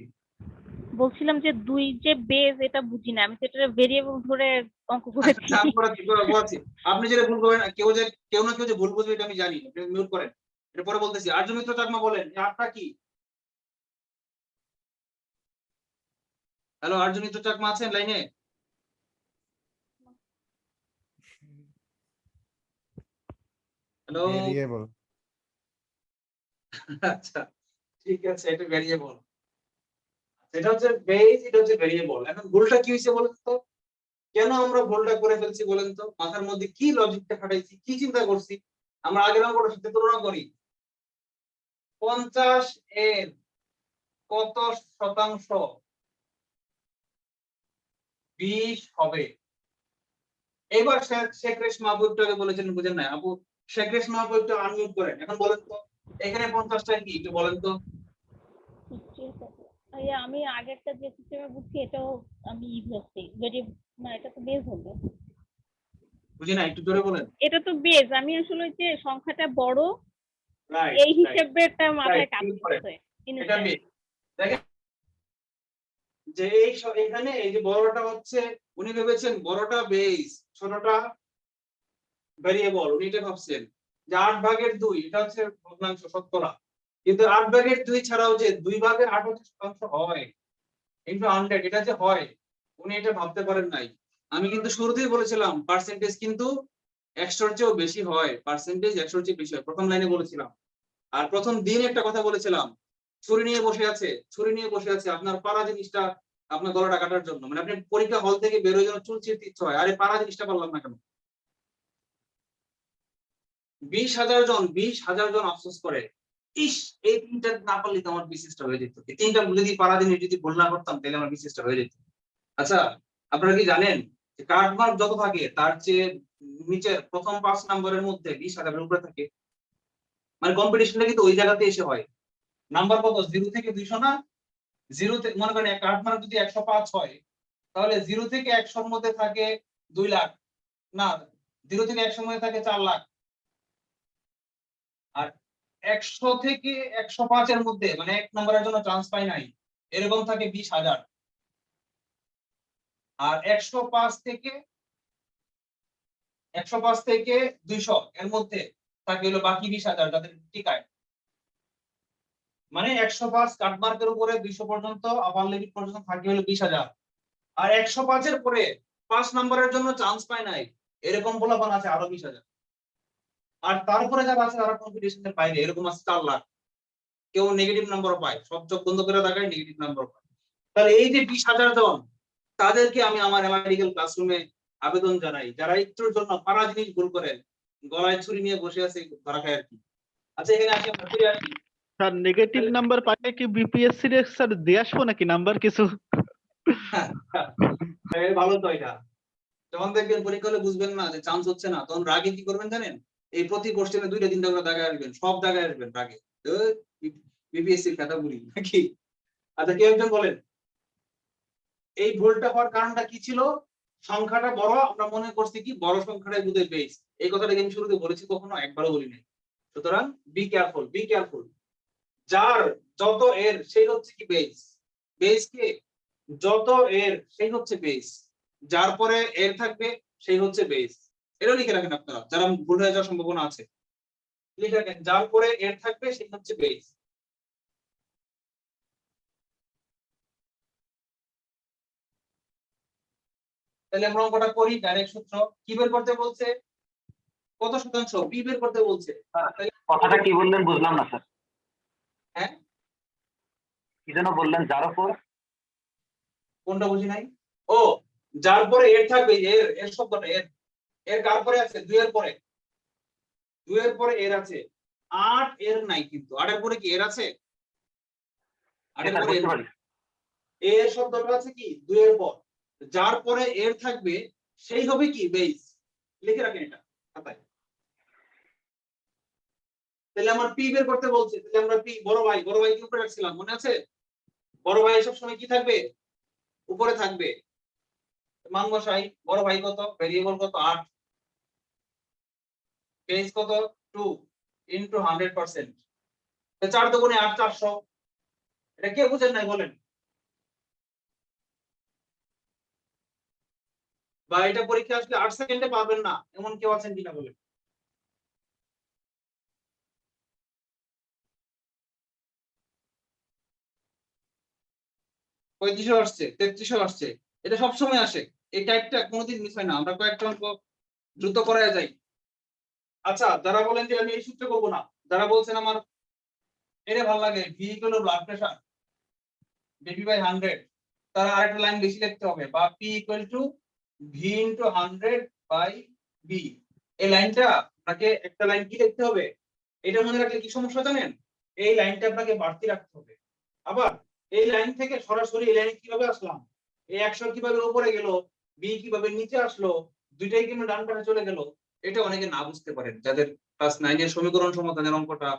বলছিলাম যে দুই যে বেজ এটা বুঝি না, আমি সেটা ভেরিয়েবল ধরে অঙ্ক করেছি। তারপরে কি করে বলছি, আপনি যেটা ভুল করবেন, কেউ না কেউ যে ভুল বুঝবে এটা আমি জানি, মিউট করেন। এটা পরে বলতেছি। আর্য মিত্র চাকমা বলেন এই আটটা কি? হ্যালো আর্য মিত্র চাকমা আছেন লাইনে? Hello, variable. আচ্ছা ঠিক আছে, এটা ভেরিয়েবল। এটা হচ্ছে বেস, এটা হচ্ছে ভেরিয়েবল। এখন ভুলটা কি হয়েছে বলেন তো? কেন আমরা ভুলটা করে ফেলছি বলেন তো? মাথার মধ্যে কি লজিকটা খাটাইছি, কি চিন্তা করছি? আমরা আগের অঙ্কটার সাথে তুলনা করি। 50 এর কত শতাংশ 20 হবে? এবার শেখ রেশমা আপু একটু আগে বলেছেন, বুঝেন না আপু? শেখ রেশমা আপু একটু আনমিউট করেন। এখন বলেন তো এখানে 50টা কি একটু বলেন তো? ভাইয়া আমি আগেরটা যে সিস্টেমে বুঝছি এটাও আমি বুঝছি ভেরিয়েবল না, এটা তো বেজ হবে। বুঝি না, একটু জোরে বলেন। এটা তো বেজ, আমি আসলে ওই যে সংখ্যাটা বড় রাইট এই হিসেবেটা মাথায় কাজ করছে। এটা বেস। দেখেন যে এখানে এই যে বড়টা হচ্ছে, উনি ভেবেছেন বড়টা বেস, ছোটটা ভেরিয়েবল, উনি এটা ভাবছেন যে 8/2 এটা হচ্ছে ভগ্নাংশ শতকরা। কিন্তু 8/2 ছাড়াও যে 2/8 হয় ইনটু 100 এটা যে হয়, উনি এটা ভাবতে পারেন নাই। আমি কিন্তু শুরুতেই বলেছিলাম পার্সেন্টেজ কিন্তু 100-র চেয়েও বেশি হয়, পার্সেন্টেজ 100-র চেয়ে বেশি হয়, প্রথম লাইনে বলেছিলাম। আর প্রথম দিন একটা কথা বলেছিলাম, ছুরি নিয়ে বসে আছে, ছুরি নিয়ে বসে আছে আপনার পাড়া জিনিসটা আপনার গলাটা কাটার জন্য, মানে আপনি পরীক্ষা হল থেকে বেরোয় যেন চুল ছিঁড়তে ইচ্ছে হয়, আরে পাড়া জিনিসটা পারলাম না কেন? 20,000 জন আফসোস করে, ইস এই তিনটা না পারলে তো আমার বিসিএসটা হয়ে যেত, এই তিনটা যদি পাড়া জিনিস যদি ভুল না করতাম তাহলে আমার বিসিএসটা হয়ে যেত। আচ্ছা আপনারা কি জানেন যে কার্ডমার্ক যত থাকে তার চেয়ে নিচের প্রথম 5 নম্বরের মধ্যে 20,000-এর উপরে থাকে, মানে কম্পিটিশনটা কিন্তু ওই জায়গাতে এসে হয়। নাম্বার কত? 0 থেকে 200 না? 0 থেকে মনে করেন কার্ডমার্ক যদি 105 হয় তাহলে 0 থেকে 100-র মধ্যে থাকে 2 লাখ, না 0 থেকে 100-র মধ্যে থাকে 4 লাখ, আর 100 থেকে 105-এর মধ্যে মানে 1 নম্বরের জন্য চান্স পাই নাই এরকম থাকে 20,000, আর 105 থেকে 200 এর মধ্যে থাকে হলো বাকি 20,000 যাদের টিকায়। মানে 105 কাটমার্কের উপরে 200 পর্যন্ত আপার লিমিট পর্যন্ত থাকে হলো 20,000, আর 105-এর পরে 5 নম্বরের জন্য চান্স পায় নাই এরকম পোলাপান আছে আরো 20,000, আর তারপরে যারা আছে তারা কম্পিটিশনের বাইরে এরকম আছে 4 লাখ। কেউ নেগেটিভ নাম্বার পায়, সব চোখ বন্ধ করে দেখায় নেগেটিভ নাম্বার পায়। তাহলে এই যে 20,000 জন, তাদেরকে আমি আমার মেডিকেল ক্লাসরুমে আবেদন জানাই যারা একটুর জন্য পারা জিনিস ভুল করে গলায় ছুরি নিয়ে বসে আছে ধরা খায় আর কি। আচ্ছা এখানে আসি আমরা ফিরে আসি। স্যার নেগেটিভ নাম্বার পাইলে কি বিপিএসসি রে স্যার দিয়ে আসবো নাকি নাম্বার কিছু? ভালো তো এটা, যখন দেখবেন পরীক্ষা হলে বুঝবেন না যে চান্স হচ্ছে না, তখন রাগে কি করবেন জানেন? এই প্রতি কোশ্চেনে 2-3টা করে দাগায় আসবেন, সব দাগায় আসবেন রাগে, বিপিএসসির কথা বলি নাকি? আচ্ছা কেউ একজন বলেন এই ভুলটা হওয়ার কারণটা কি ছিল? সংখ্যাটা বড়, আমরা মনে করছি কি বড় সংখ্যাটাই বোধহয় বেস, এই কথাটা আমি শুরুতে বলেছি, কখনো একবারও বলি নাই। সুতরাং বি কেয়ারফুল, বি কেয়ারফুল। যার যত এর সেই হচ্ছে কি বেস, বেস কে যত এর সেই হচ্ছে বেস, যার পরে এর থাকবে সেই হচ্ছে বেস। এটা লিখে রাখেন আপনারা যারা ভুল হয়ে যাওয়ার সম্ভাবনা আছে, লিখে রাখেন যার পরে এর থাকবে সেই হচ্ছে বেস। তাহলে আমরা অঙ্কটা করি, ডাইরেক্ট সূত্র কি বের করতে বলছে? কত শতাংশ বি বের করতে বলছে। কথাটা কি বললেন বুঝলাম না স্যার। হ্যাঁ কি যেন বললেন? যার উপর কোনটা বুঝি নাই? ও, যার পরে এর থাকবে, এর শব্দটা এর কার পরে আছে? 2 এর পরে, 2 এর পরে এর আছে। 8 এর নাই, কিন্তু 8 এর পরে কি এর আছে? 8 এর পরে এর নাই। এর শব্দটা আছে কি 2 এর পর, যার পরে এর থাকবে সেই হবে কি বেস। লিখে রাখেন এটা খাতায়। তাহলে আমার পি বের করতে বলছে, তাহলে আমরা পি বড় ভাই কি উপরে রাখছিলাম, মনে আছে? বড় ভাই সব সময় কি থাকবে? উপরে থাকবে। মান বসাই, বড় ভাই কত, ভেরিয়েবল কত 8, বেস কত 2 ইনটু 100%। 4 দুগুণে 8, 400। এটা কে বুঝেন নাই বলেন? বা এটা পরীক্ষা আসলে 8 সেকেন্ডে পাবেন না এমন কেউ আছেন কিনা বলেন? পঁয়ত্রিশও আসছে, 33ও আসছে, এটা সবসময় আসে। এই টাইপটা কোনোদিন মিস হয় না, আমরা কয়েকটা অঙ্ক দ্রুত করায় যাই। আচ্ছা, যারা বলেন যে আমি এই সূত্র করবো না, যারা বলছেন আমার এটা ভালো লাগে, V equal to blood pressure BP by 100, তারা আরেকটা লাইন বেশি লিখতে হবে, বা P equal to V into 100 by B. এই লাইনটা আপনাকে একটা লাইন কি লিখতে হবে, এটা মনে রাখলে কি সমস্যা জানেন? এই লাইনটা আপনাকে বাড়তি রাখতে হবে। আবার এই লাইন থেকে সরাসরি এই লাইনে কিভাবে আসলাম, এই 100 কিভাবে উপরে গেল, বি কিভাবে নিচে আসলো, দুইটাই কিন্তু ডান পাশে চলে গেল, এটা অনেকে না বুঝতে পারেন, যাদের ক্লাস 9 এর সমীকরণ সমাধানের অঙ্কটা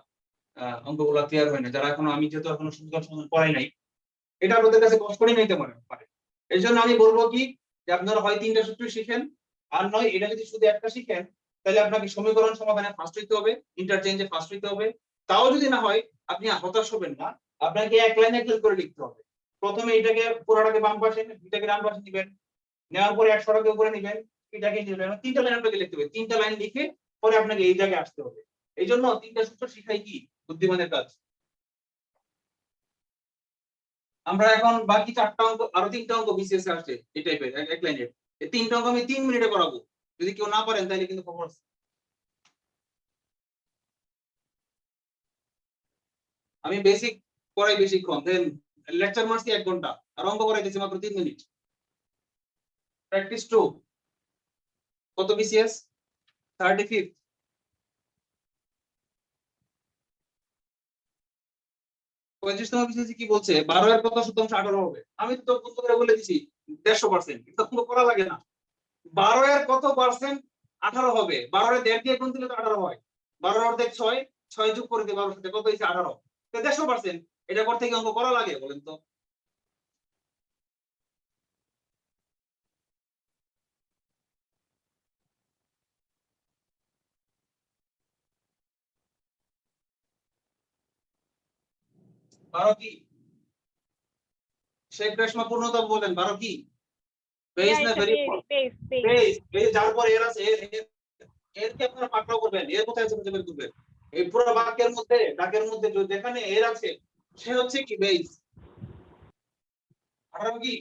অঙ্কগুলো ক্লিয়ার হয় না, যারা এখনো, আমি যেহেতু এখনো সমীকরণ সমাধান করাই নাই, এটা আপনাদের কাছে কষ্ট করে নিতে পারে। এই জন্য আমি বলবো কি, যে আপনারা হয় 3টা সূত্র শিখেন, আর নয় এটা যদি শুধু একটা শিখেন, তাহলে আপনাকে সমীকরণ সমাধানে ফার্স্ট হইতে হবে, ইন্টারচেঞ্জে ফার্স্ট হইতে হবে। তাও যদি না হয়, আপনি হতাশ হবেন না, আপনাকে এক লাইনে ক্লিক করে লিখতে হবে। প্রথমে এটাকে পুরোটাকে বাম পাশে, এটাকে ডান পাশে নেবেন, নেওয়ার পরে 100টাকে উপরে নেবেন, এটাকে নেবেন, 3টা লাইন আপনাকে লিখতে হবে। 3টা লাইন লিখে পরে আপনাকে এই জায়গায় আসতে হবে। এই জন্য 3টা সূত্র শিখাই কি বুদ্ধিমানের কাজ। আমরা এখন বাকি 4টা অঙ্ক, আরো 3টা অঙ্ক বিসিএস এ আসছে এই টাইপের এক লাইনের। এই 3টা অঙ্ক আমি 3 মিনিটে করাবো, যদি কেউ না পারেন তাহলে কিন্তু খবর আছে। আমি বেসিক করাই বেশিক্ষণ, দেন লেকচার মারছি 1 ঘন্টা, আর অঙ্ক করাইতেছি মাত্র 3 মিনিট। প্র্যাকটিস 2 কত বিসিএস? 35। পঁয়ত্রিশতম বিসিএস কি বলছে, 12 এর কত শতাংশ 18 হবে? আমি তো বন্ধ করে বলে দিছি 150%, কিন্তু কোনো করা লাগে না। 12 এর কত পার্সেন্ট 18 হবে? 12 এর 1.5 দিয়ে গুণ দিলে তো 18 হয়। 12 এর অর্ধেক 6, 6 যোগ করে দিয়ে 12 সাথে কত হইছে 18, তো 150%। এটা করতে কি অঙ্ক করা লাগে বলেন তো? বারো কি? শেখ রেশমা পূর্ণতা বলেন, 12 কি? বেস না ভেরিয়েবল? বেস, যার পর এর আছে, এর কি আপনারা পাকড়াও করবেন, এর কোথায় আছে খুঁজে বের করবেন। এই পুরো বাক্যের মধ্যে, ডাকের মধ্যে যেখানে এর আছে, সে হচ্ছে কি বেস। 18 কি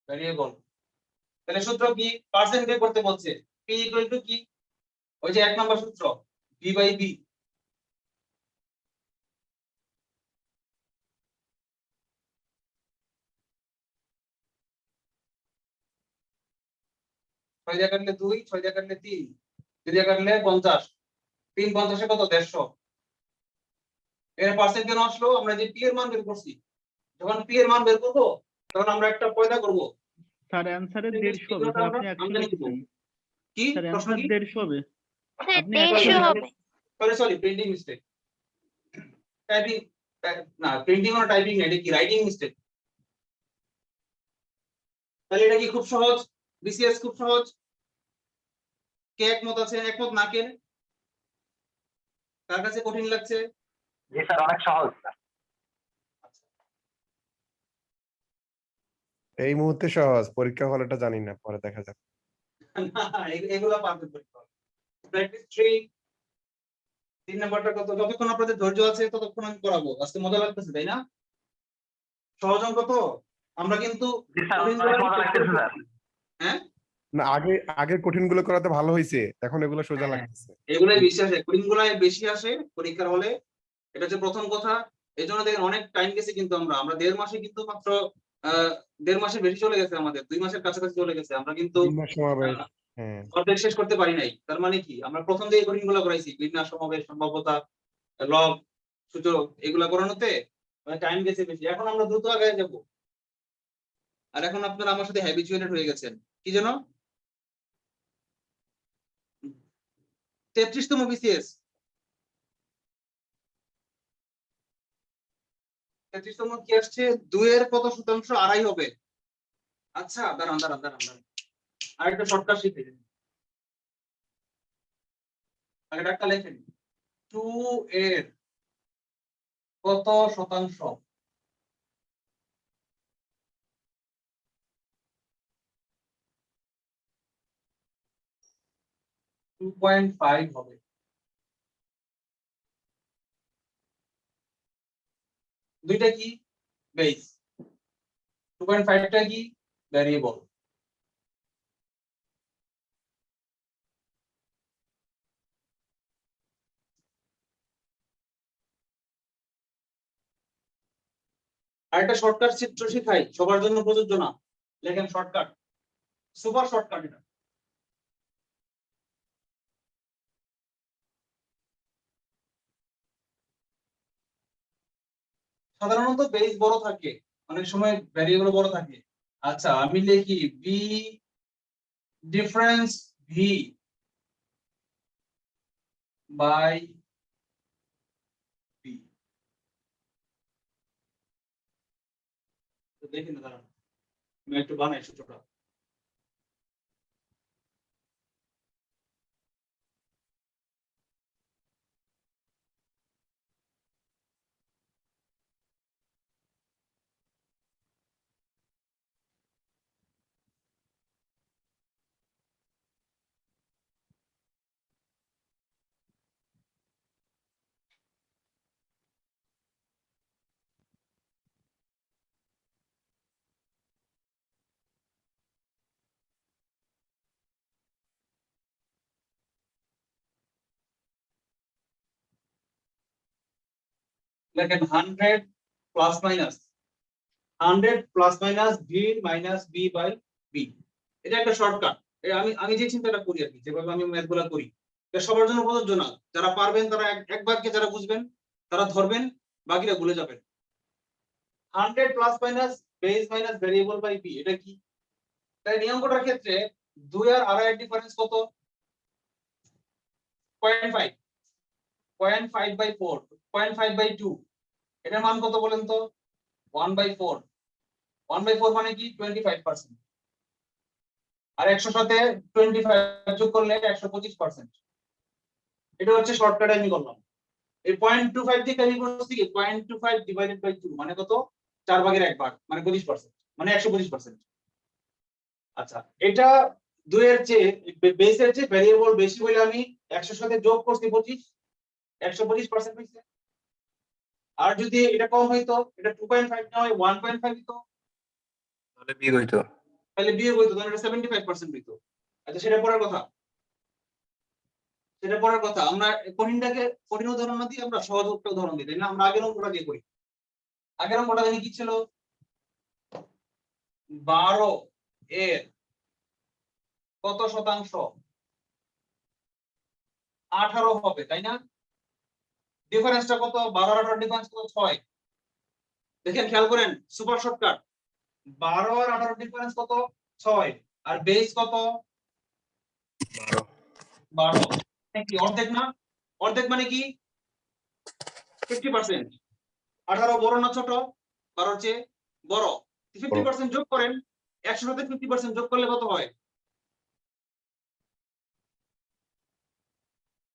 ভেরিয়েবল? তাহলে সূত্র কি? পার্সেন্ট বের করতে বলছে, পি ইকুয়াল টু কি? ওই যে 1 নম্বর সূত্র, বি বাই বি। ছয় দিয়ে কাটলে 2, 6 দিয়ে কাটলে 3, 2 দিয়ে কাটলে 50, 3 50 কত? 150। এর পার্সেন্ট কেন আসলো? আমরা যে পি এর মান বের করছি, যখন পি এর মান বের করবো, তখন আমরা একটা পয়দা করব। স্যার অ্যানসারে 150 হবে স্যার, আপনি 100 লিখেছেন। কি স্যার প্রশ্ন অ্যানসার কি? 150 হবে, আপনি 150 হবে। সরি প্রিন্টিং মিস্টেক, টাইপিং না, প্রিন্টিং আর টাইপিং না, এটা কি রাইটিং মিস্টেক। তাহলে এটা কি খুব সহজ? বিসিএস খুব সহজ। কে একমত আছে? একমত না কে? কার কাছে কঠিন লাগছে? জি স্যার, অনেক সহজ স্যার। এই মুহূর্তে সহজ, পরীক্ষা হলটা জানি না, পরে দেখা যাবে। না, এগুলা পারবে পরীক্ষা। প্র্যাকটিস 3 নাম্বারটা কত? যতক্ষণ আপনাদের ধৈর্য আছে ততক্ষণ আমি করাবো। আজকে মজা লাগতেছে তাই না? সহজ অঙ্ক তো, আমরা কিন্তু জি স্যার, অনেক মজা লাগতেছে স্যার। হ্যাঁ না, আগের কঠিন গুলো করাতে ভালো হয়েছে, এখন এগুলো সোজা লাগতেছে। এগুলাই বেশি আসে, কোডিং গুলাই বেশি আসে পরীক্ষার হলে, এটা হচ্ছে প্রথম কথা। এই জন্য দেখেন অনেক টাইম গেছে, কিন্তু আমরা 1.5 মাসে কিন্তু মাত্র দেড় মাসের বেশি চলে গেছে, আমাদের 2 মাসের কাছাকাছি চলে গেছে, আমরা কিন্তু বিভিন্ন সমাবেশ। হ্যাঁ, অর্ধেক শেষ করতে পারি নাই। তার মানে কি, আমরা প্রথম দিকে কঠিন গুলো করাইছি, বিন্যাস, সমাবেশ, সম্ভাব্যতা, লব, সূচক, এগুলা করানোতে টাইম গেছে বেশি। এখন আমরা দ্রুত আগায় যাব। আর এখন আপনারা আমার সাথে হ্যাবিচুয়েটেড হয়ে গেছেন কি যেন 33তম বিসিএস। 33তম কি আসছে? 2 এর কত শতাংশ? আড়াই হবে। আচ্ছা, দাঁড়ান দাঁড়ান দাঁড়ান দাঁড়ান, আরেকটা শর্টকাট শিখে নিন। আগে একটা লেখেন, 2 এর কত শতাংশ? টু 2.5 হবে। দুইটা কি? বেস। 2.5 টা কি? ভ্যারিয়েবল। আরেকটা শর্টকাট চিত্র শিখাই, সবার জন্য প্রযোজ্য না। লেখেন শর্টকাট, সুপার শর্টকাট এটা। সাধারণত বেস বড় থাকে, অনেক সময় ভ্যারিয়েবল বড় থাকে। আচ্ছা, আমি লিখি B difference V by B. দেখেন, দাঁড়ান আমি একটু বানাই সূত্রটা। দেখেন 100 plus minus 100 plus minus V minus B by B. এটা একটা শর্টকাট। আমি যে চিন্তাটা করি আর কি, যেভাবে আমি ম্যাথ গুলা করি, এটা সবার জন্য প্রযোজ্য না। যারা পারবেন তারা এক বাক্যে, যারা বুঝবেন তারা ধরবেন, বাকিরা ভুলে যাবেন। 100 plus minus base minus variable by B, এটা কি? তাই নিয়মটার ক্ষেত্রে 2 আর আড়াইয়ের ডিফারেন্স কত? 0.5। 0.5 বাই 4, 0.5 বাই 2, এটার মান কত বলেন তো? 1/4। 1/4 মানে কি? 25%। আর 100 সাথে 25 যোগ করলে 125%। এটা হচ্ছে শর্টকাটে আমি করলাম। এই 0.25 থেকে আমি করছি কি 0.25 ডিভাইডেড বাই 2 মানে কত? 4 ভাগের 1 ভাগ, মানে 25%, মানে 125%। আচ্ছা, এটা 2 এর চেয়ে বেসের চেয়ে ভ্যারিয়েবল বেশি বলে আমি 100 সাথে যোগ করছি 25, 125% হইছে। আর যদি এটা কম হইতো, এটা 2.5 না হয় 1.5 হইতো, তাহলে বিয়োগ হইতো। তাহলে বিয়োগ হইতো, তাহলে এটা 75% হইতো। আচ্ছা, সেটা পরের কথা, সেটা পরের কথা। আমরা কঠিনটাকে কঠিন উদাহরণ না দিয়ে আমরা সহজ একটা উদাহরণ দিই, তাই না? আমরা আগের অঙ্কটা দিয়ে করি। আগের অঙ্কটা জানি কি ছিল? 12 এর কত শতাংশ 18 হবে, তাই না? ডিফারেন্সটা কত? 12 আর 18 ডিফারেন্স কত? 6। দেখেন, খেয়াল করেন, সুপার শর্টকাট। 12 আর 18 ডিফারেন্স কত? 6। আর বেস কত? 12। কি অর্ধেক না? অর্ধেক মানে কি? 50%। 18 বড় না ছোট? 12 চেয়ে বড়। 50% যোগ করেন, 100 সাথে 50% যোগ করলে কত হয়?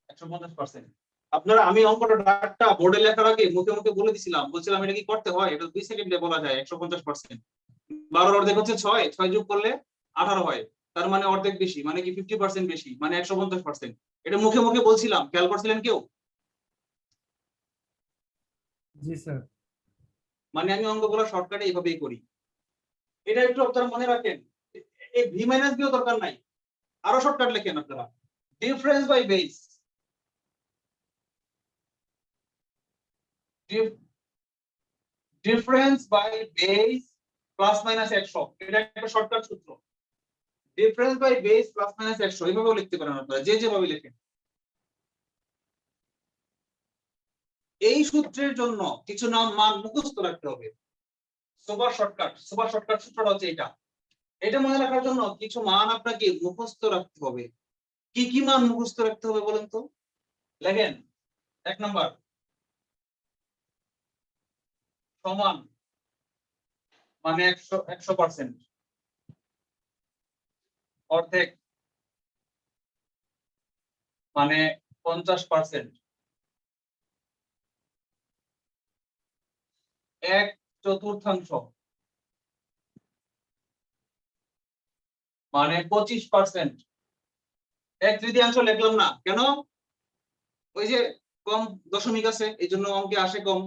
150%। আপনারা, আমি অঙ্কটা ডাকটা বোর্ডে লেখার আগে মুখে মুখে বলে দিছিলাম, বলছিলাম এটা কি করতে হয়, এটা 2 সেকেন্ডে বলা যায়। 150%। 12 অর্ধেক হচ্ছে 6, 6 যোগ করলে 18 হয়, তার মানে অর্ধেক বেশি, মানে কি 50% বেশি, মানে 150%। এটা মুখে মুখে বলছিলাম, খেয়াল করছিলেন কেউ? জি স্যার। মানে আমি অঙ্কগুলো শর্টকাটে এইভাবেই করি। এটা একটু আপনারা মনে রাখেন। এই ভি মাইনাস বিও দরকার নাই, আরো শর্টকাট লেখেন আপনারা, difference by base. Difference by base plus minus 100, এটা একটা শর্টকাট সূত্র। Difference by base plus minus 100 এইভাবেও লিখতে পারেন আপনারা, যে যেভাবে লেখেন। এই সূত্রের জন্য কিছু মান মুখস্থ রাখতে হবে। সুপার শর্টকাট সূত্রটা হচ্ছে এটা। এটা মনে রাখার জন্য কিছু মান আপনাকে মুখস্থ রাখতে হবে। কি কি মান মুখস্থ রাখতে হবে বলেন তো? লেখেন 1 নাম্বার সমান মানে 100%, অর্ধেক মানে 50%, 1/4 মানে 25%। 1/3 লিখলাম না কেন? ওই যে কম দশমিক আছে এই জন্য অঙ্কে আসে কম,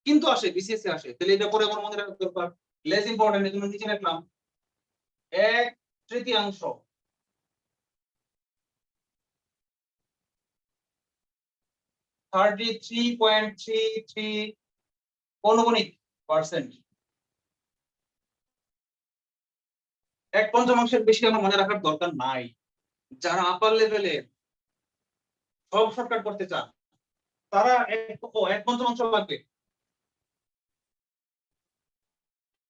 কিন্তু আসে বিসিএস এ আসে। তাহলে এটা পরে আমার মনে রাখতে দরকার, লেস ইম্পর্টেন্ট, এই জন্য নিচে লিখলাম 1/3, 33.33 পৌনগণিক পার্সেন্ট। 1/5 বেশি আমার মনে রাখার দরকার নাই। যারা আপার লেভেলে সব শর্টকাট করতে চান তারা 1/5 লাগবে।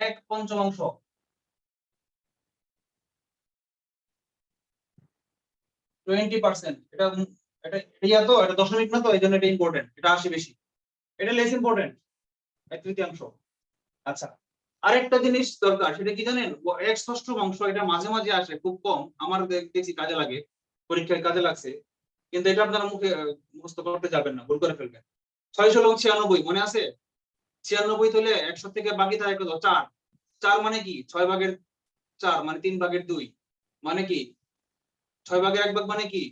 1/5 20%। এটা এটা ইয়া তো, এটা দশমিক না তো, এই জন্য এটা ইম্পর্টেন্ট, এটা আসে বেশি। এটা লেস ইম্পর্টেন্ট 1/3। আচ্ছা, আরেকটা জিনিস দরকার, সেটা কি জানেন? 1/6 এটা মাঝে মাঝে আসে, খুব কম। আমার দেখছি কাজে লাগে, পরীক্ষায় কাজে লাগছে, কিন্তু এটা আপনারা মুখে মুখস্থ করতে যাবেন না, ভুল করে ফেলবেন। 696 মনে আছে? 96 হলে 100 থেকে বাকি থাকে কত? 4। 4 মানে কি? 6/4 মানে 3/2 মানে কি? 6/1 মানে কি?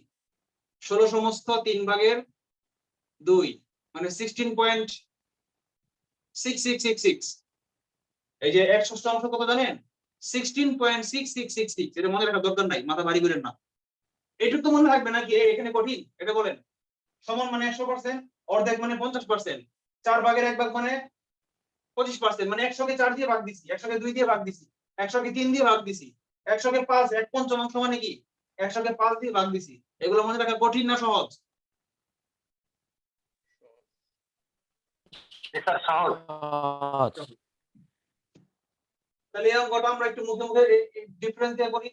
16/3/2 মানে 16.6666। এই যে 1/6 কত জানেন? 16.6666। এটা মনে রাখার দরকার নাই, মাথা ভারী করেন না। এইটুকু তো মনে রাখবে নাকি? এখানে কঠিন? এটা বলেন। সমান মানে 100%, অর্ধেক মানে 50%, 4/1 মানে 25%, মানে 100 কে 4 দিয়ে ভাগ দিছি, 100 কে 2 দিয়ে ভাগ দিছি, 100 কে 3 দিয়ে ভাগ দিছি, 100 কে 5, 1/5 মানে কি? 100 কে 5 দিয়ে ভাগ দিছি। এগুলো মনে রাখা কঠিন না সহজ? স্যার সহজ। তাহলে এই অঙ্কটা আমরা একটু মুখে মুখে ডিফারেন্স দিয়ে করি।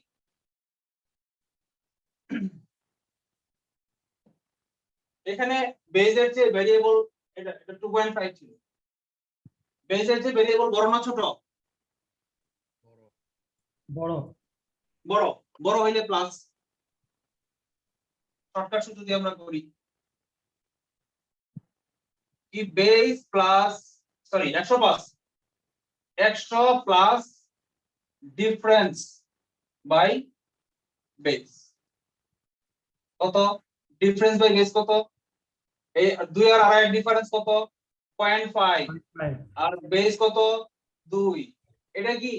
এখানে বেজের যে ভেরিয়েবল, এটা 2.5 ছিল। বেজের যে ভেরিয়েবল বড় না ছোট? বড়। বড়। বড় হইলে প্লাস। শর্টকাট সূত্র দিয়ে আমরা করি কি? Base plus, sorry 100 plus difference by base. কত? ডিফারেন্স বাই বেস কত? এই 2 আর 2.5 ডিফারেন্স কত? 0.5। আর বেস কত? 2। এটা কি?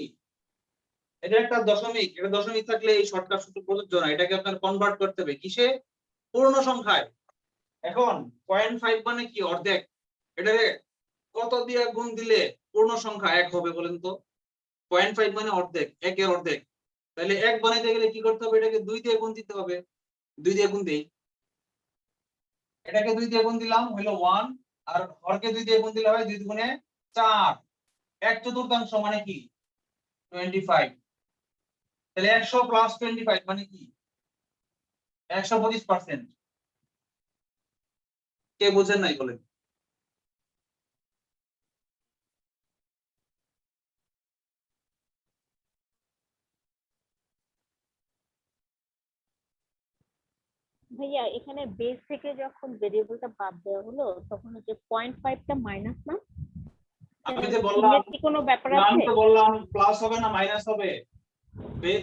এটা একটা দশমিক। এটা দশমিক থাকলে এই শর্টকাট সূত্র প্রযোজ্য না, এটাকে আপনার কনভার্ট করতে হবে কিসে? পূর্ণ সংখ্যায়। এখন 0.5 মানে কি? অর্ধেক। এটারে কত দিয়ে গুণ দিলে পূর্ণ সংখ্যা 1 হবে বলেন তো? 0.5 মানে অর্ধেক, 1 এর অর্ধেক। তাহলে 1 বানাইতে গেলে কি করতে হবে? এটাকে 2 দিয়ে গুণ দিতে হবে। 2 দিয়ে গুণ দেই, এটাকে 2 দিয়ে গুণ দিলাম হলো 1, আর হরকে 2 দিয়ে গুণ দিলে হয় 2 গুণে 4। 1/4 মানে কি? 25। তাহলে 100 প্লাস 25 মানে কি? 125%। কে বুঝেন নাই বলেন? ভাইয়া এখানে বেস থেকে যখন ভেরিয়েবলটা বাদ দেওয়া হলো তখন হচ্ছে 0.5টা মাইনাস না? আমি যে বললাম, কি কোনো ব্যাপার আমি আছে? তো বললাম প্লাস হবে না মাইনাস হবে।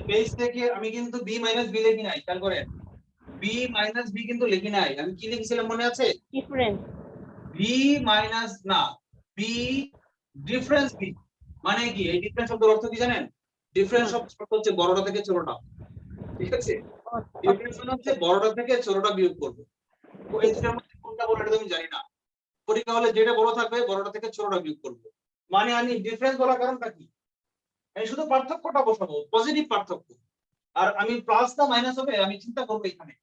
বেস থেকে আমি কিন্তু b মাইনাস b লিখি নাই, খেয়াল করেন। b মাইনাস b কিন্তু লিখি নাই, আমি কি লিখেছিলাম মনে আছে? ডিফারেন্স। b মাইনাস না, b ডিফারেন্স b মানে কি? এই ডিফারেন্স শব্দের অর্থ কি জানেন? ডিফারেন্স শব্দ হচ্ছে বড়টা থেকে ছোটটা, ঠিক আছে? ডিফারেন্স মানে হচ্ছে বড়টা থেকে ছোটটা বিয়োগ করব। তো এই দুটোর মধ্যে কোনটা বড় এটা আমি জানি না। পরীক্ষা হলে যেটা বড় থাকবে বড়টা থেকে ছোটটা বিয়োগ করব। মানে আমি ডিফারেন্স বলার কারণটা কি? আমি শুধু পার্থক্যটা বসাবো, পজিটিভ পার্থক্য। আর আমি প্লাস না মাইনাস হবে আমি চিন্তা করবো এখানে,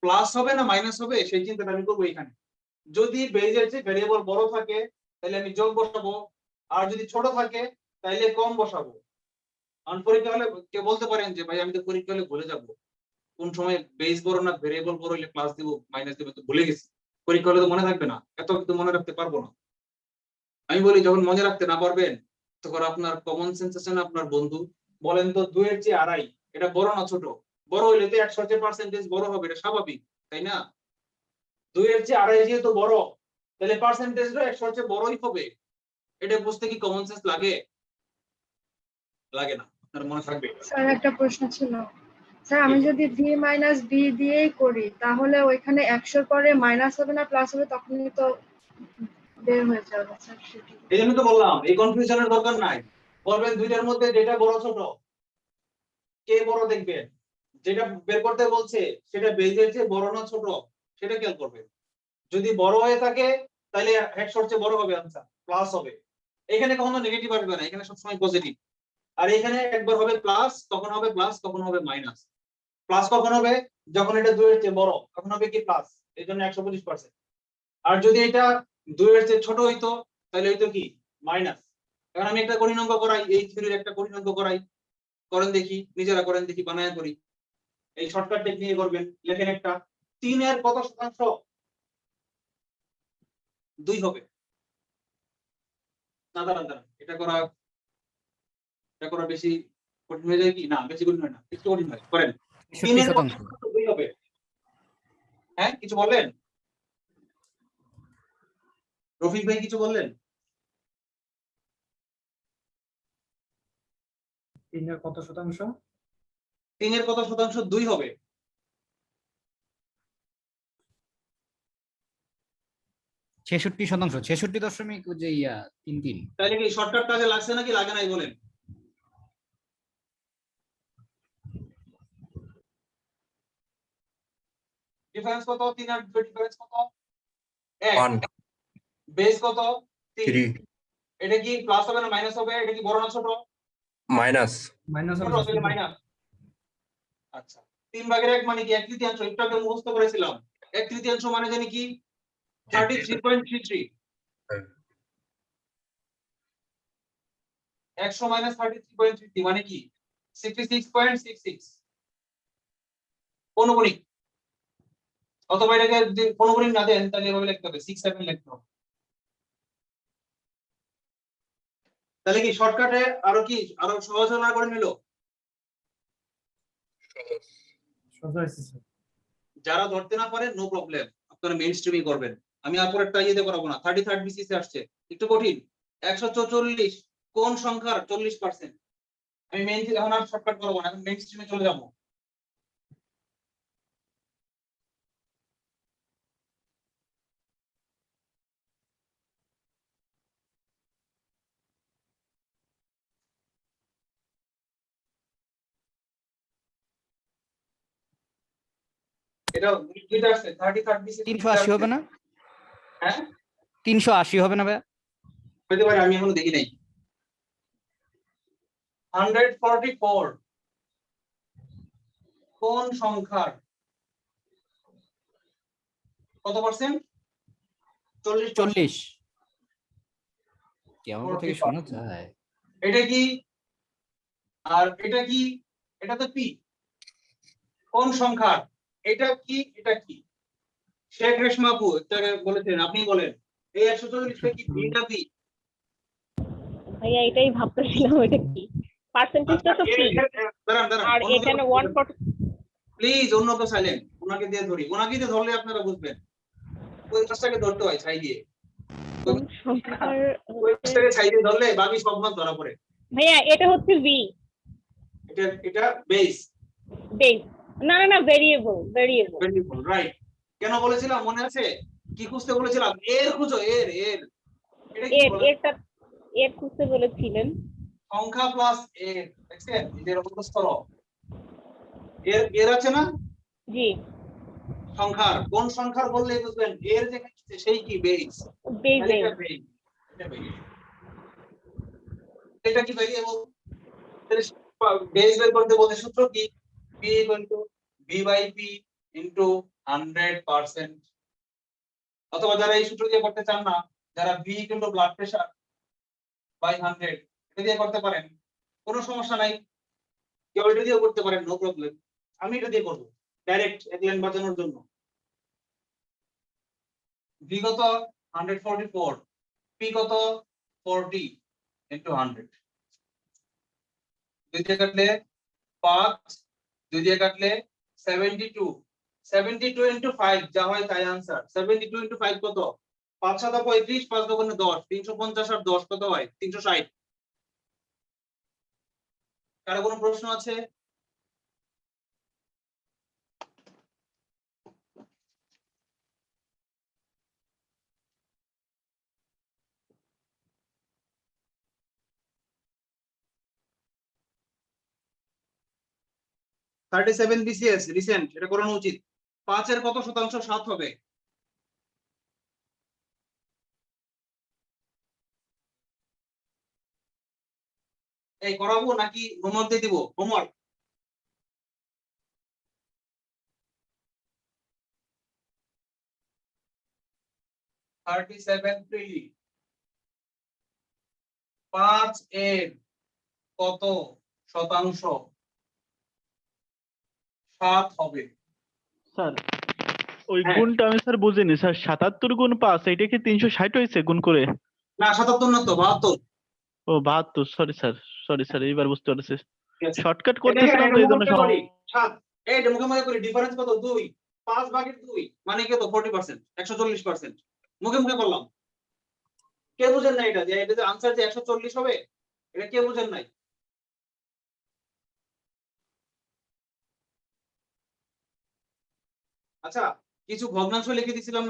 প্লাস হবে না মাইনাস হবে সেই চিন্তাটা আমি করবো এখানে। যদি বেজের চেয়ে ভেরিয়েবল বড় থাকে তাহলে আমি যোগ বসাবো, আর যদি ছোট থাকে তাহলে কম বসাবো। কারণ পরীক্ষা হলে কেউ বলতে পারেন যে ভাই আমি তো পরীক্ষা হলে ভুলে যাবো কোন সময় বেস বড় না ভেরিয়েবল বড় হলে প্লাস দিব মাইনাস দিব, তো ভুলে গেছি, পরীক্ষা হলে তো মনে থাকবে না, এত কিন্তু মনে রাখতে পারবো না। আমি বলি যখন মনে রাখতে না পারবেন তখন আপনার কমন সেন্স আছে না, আপনার বন্ধু বলেন তো 2 এর চেয়ে আড়াই এটা বড় না ছোট? বড় হইলে তো 100% বড় হবে, এটা স্বাভাবিক তাই না? 2 এর চেয়ে আড়াই যেহেতু বড় তাহলে পার্সেন্টেজও 100 চেয়ে বড়ই হবে। এটা বুঝতে কি কমন সেন্স লাগে? লাগে না, আপনার মনে থাকবে। স্যার একটা প্রশ্ন ছিল, স্যার আমি যদি ভি মাইনাস বি দিয়েই করি তাহলে ওইখানে 100 পরে মাইনাস হবে না প্লাস হবে, তখনই তো বের হয়ে যাবে স্যার। এই জন্য তো বললাম এই কনফিউশনের দরকার নাই। বলবেন দুইটার মধ্যে যেটা বড় ছোট কে বড় দেখবেন, যেটা বের করতে বলছে সেটা বেজের চেয়ে বড় না ছোট সেটা খেয়াল করবেন। যদি বড় হয়ে থাকে তাহলে 100 চেয়ে বড় হবে, আনসার প্লাস হবে। এখানে কখনো নেগেটিভ আসবে না, এখানে সবসময় পজিটিভ। আর এখানে একবার হবে প্লাস, তখন হবে প্লাস, তখন হবে মাইনাস। প্লাস কখন হবে? যখন এটা 2 এর চেয়ে বড়, তখন হবে কি প্লাস, এই জন্য 125%। আর যদি এটা 2 এর চেয়ে ছোট হইতো তাহলে হইতো কি মাইনাস। এখন আমি একটা কঠিন অঙ্ক করাই, এই থিওরির একটা কঠিন অঙ্ক করাই, করেন দেখি, নিজেরা করেন দেখি, বানায়া করি। এই শর্টকাট টেকনিকে করবেন। লেখেন একটা 3 এর কত শতাংশ 2 হবে? না দাঁড়ান দাঁড়ান, এটা করা বেশি কঠিন হয়ে যায় কি? না বেশি কঠিন হয় না, একটু কঠিন হয়। করেন 3 এর কত শতাংশ 2 হবে? হ্যাঁ কিছু বললেন? রফিক ভাই কিছু বললেন? 3 এর কত শতাংশ? 3 এর কত শতাংশ 2 হবে? 66%, 66.33। তাহলে কি শর্টকাট কাজে লাগছে নাকি লাগে নাই বলেন? ডিফারেন্স কত? 3 আর 2 ডিফারেন্স কত? 1 1। বেস কত? 3। 3 এটা কি প্লাস হবে না মাইনাস হবে? এটা কি বড় না ছোট? মাইনাস মাইনাস ছোট, তাহলে মাইনাস। আচ্ছা 3/1 মানে কি? 1/3। একটু আগে মুখস্থ করেছিলাম। 1/3 মানে জানি কি? 33.33। 100 মাইনাস 33.33 মানে কি? 66.66। অনুগুণিক। অথবা এটাকে যদি অনুগুণিক না দেন তাহলে এভাবে লিখতে হবে 67 লিখতে হবে। তাহলে কি শর্টকাটে আরো সহজ না করে নিল? সোজা হয়েছে স্যার। যারা ধরতে না পারে নো প্রবলেম, আপনারা মেইন স্ট্রিমই করবেন। আমি আপনারটা ইয়েতে করাবো না, 33rd বিসিসি আসছে, একটু কঠিন। 144 কোন সংখ্যার 40%? আমি মেইন এখন আর শর্টকাট করবো না, এখন মেইন স্ট্রিমে চলে যাবো। এটা দুইটা আসছে, 33rd বিসিসি 380 হবে না? হ্যাঁ 380 হবে না ভাই? হতে পারে, আমি এখনো দেখি নাই। 144 কোন সংখ্যার কত পার্সেন্ট? 40%। কি আমার কথা কি শোনা যায়? এটা কি আর এটা কি? এটা তো পি। কোন সংখ্যার? এটা কি এটা কি? শেখ রেশমা আপু এটাকে বলেছেন, আপনি বলেন এই 144 টা কি পি না পি? ভাইয়া এটাই ভাবতেছিলাম এটা কি। পার্সেন্টেজটা তো পি, দাঁড়ান দাঁড়ান, আর এখানে 140। প্লিজ অন্য কেউ সাইলেন্ট, ওনাকে দিয়ে ধরি, ওনাকে দিয়ে ধরলে আপনারা বুঝবেন। ওই কাজটাকে ধরতে হয় ছাই দিয়ে, কোন সংখ্যার ওই কাজটাকে ছাই দিয়ে ধরলে বাকি সব মাস ধরা পড়ে। ভাইয়া এটা হচ্ছে ভি এটা বেস। বেস, না না না ভেরিয়েবল রাইট। কেন বলেছিলাম মনে আছে? কি খুঁজতে বলেছিলাম? এর খুঁজো, এর এর এটা কি বলে? এর খুঁজতে বলেছিলেন। সংখ্যা প্লাস এর, দেখছেন এর অবস্থা এর আছে না? জি সংখ্যার কোন সংখ্যার বললেই বুঝবেন এর যে সেই কি বেস। বেস এটা বেস। এটা কি ভেরিয়েবল, বেস বের করতে বলতে সূত্র কি, p = v/p * 100%। অথবা যারা এই সূত্র দিয়ে করতে চান না, যারা v = ব্লাড প্রেসার বাই 100 এটা দিয়ে করতে পারেন, কোনো সমস্যা নাই, কেউ এটা দিয়েও করতে পারেন, নো প্রবলেম। আমি এটা দিয়ে করবো ডাইরেক্ট এক লাইন বাজানোর জন্য। v কত 144, p কত 40 * 100, দুই দিয়ে কাটলে 5, দুই দিয়ে কাটলে 72, 72 * 5 যা হয় তাই आंसर। 72 * 5 কত, 5 7 35, 5 2 10, 350 আর 10 কত হয় 360। কারো কোনো প্রশ্ন আছে? $37 BCS রিসেন্ট, এটা করানো উচিত। 5 এর কত শতাংশ 7 হবে? এই করাবো নাকি হোমওয়ার্ক দিয়ে দিব? হোমওয়ার্ক $37 5 এর কত শতাংশ 7 হবে? স্যার ওই হ্যাঁ। গুণটা আমি স্যার বুঝিনি স্যার, 77 গুণ 5 এটা কি 360 হয়েছে গুণ করে? না 77 না তো 72। ও 72, সরি স্যার এইবার বুঝতে পারছি। ঠিক আছে। শর্টকাট এটা করতেছিলাম তো এই জন্য মুখে করি 7, এই যে মুখে করি ডিফারেন্স কত 2, 5/2 মানে কত 40%, 140%। মুখে বললাম, কে বুঝেন না এটা যে এটা যে आंसर যে 140 হবে, এটা কে বুঝেন নাই? আচ্ছা, কিছু ভগ্নাংশ লিখে দিছিলাম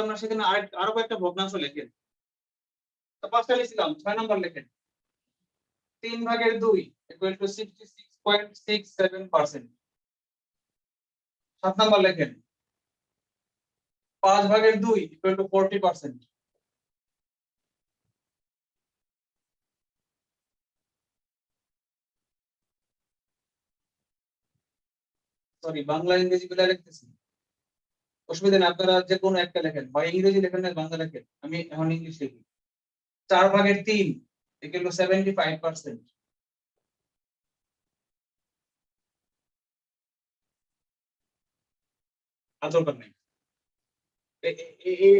না, সেখানে আরো কয়েকটা ভগ্নাংশ লেখেন। তো 5টা লিখছিলাম, 6 নাম্বার লেখেন। 3/2 = 66.67%। 7 নাম্বার লেখেন 5/2 = 40%। সরি, বাংলা ইংরেজি গুলা লিখতেছি, অসুবিধা নেই, আপনারা যে কোনো একটা লেখেন, বা ইংরেজি লেখেন না বাংলা লেখেন, আমি এখন ইংলিশ লিখি। 4/3 = 75%। আর দরকার নেই,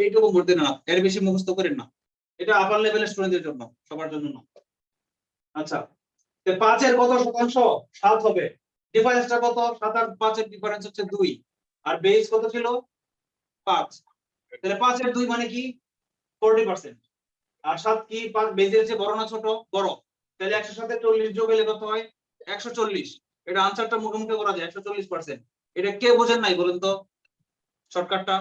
এইটুকু বলতে না, এর বেশি মুখস্থ করেন না, এটা আপার লেভেলের স্টুডেন্টদের জন্য, সবার জন্য না। আচ্ছা, 5 এর কত শতাংশ 7 হবে? ডিফারেন্সটা কত? 7 আর 5 এর ডিফারেন্স হচ্ছে 2, আর বেস কত ছিল 5, তাহলে 5 এর 2 মানে কি 40%, আর 7 কি 5 বেসের চেয়ে বড় না ছোট? বড়, তাহলে 100 সাথে 40 যোগ হলে কত হয় 140। এটা आंसरটা মুখে করা যায় 140%। এটা কে বোঝেন নাই বলেন তো শর্টকাটটা?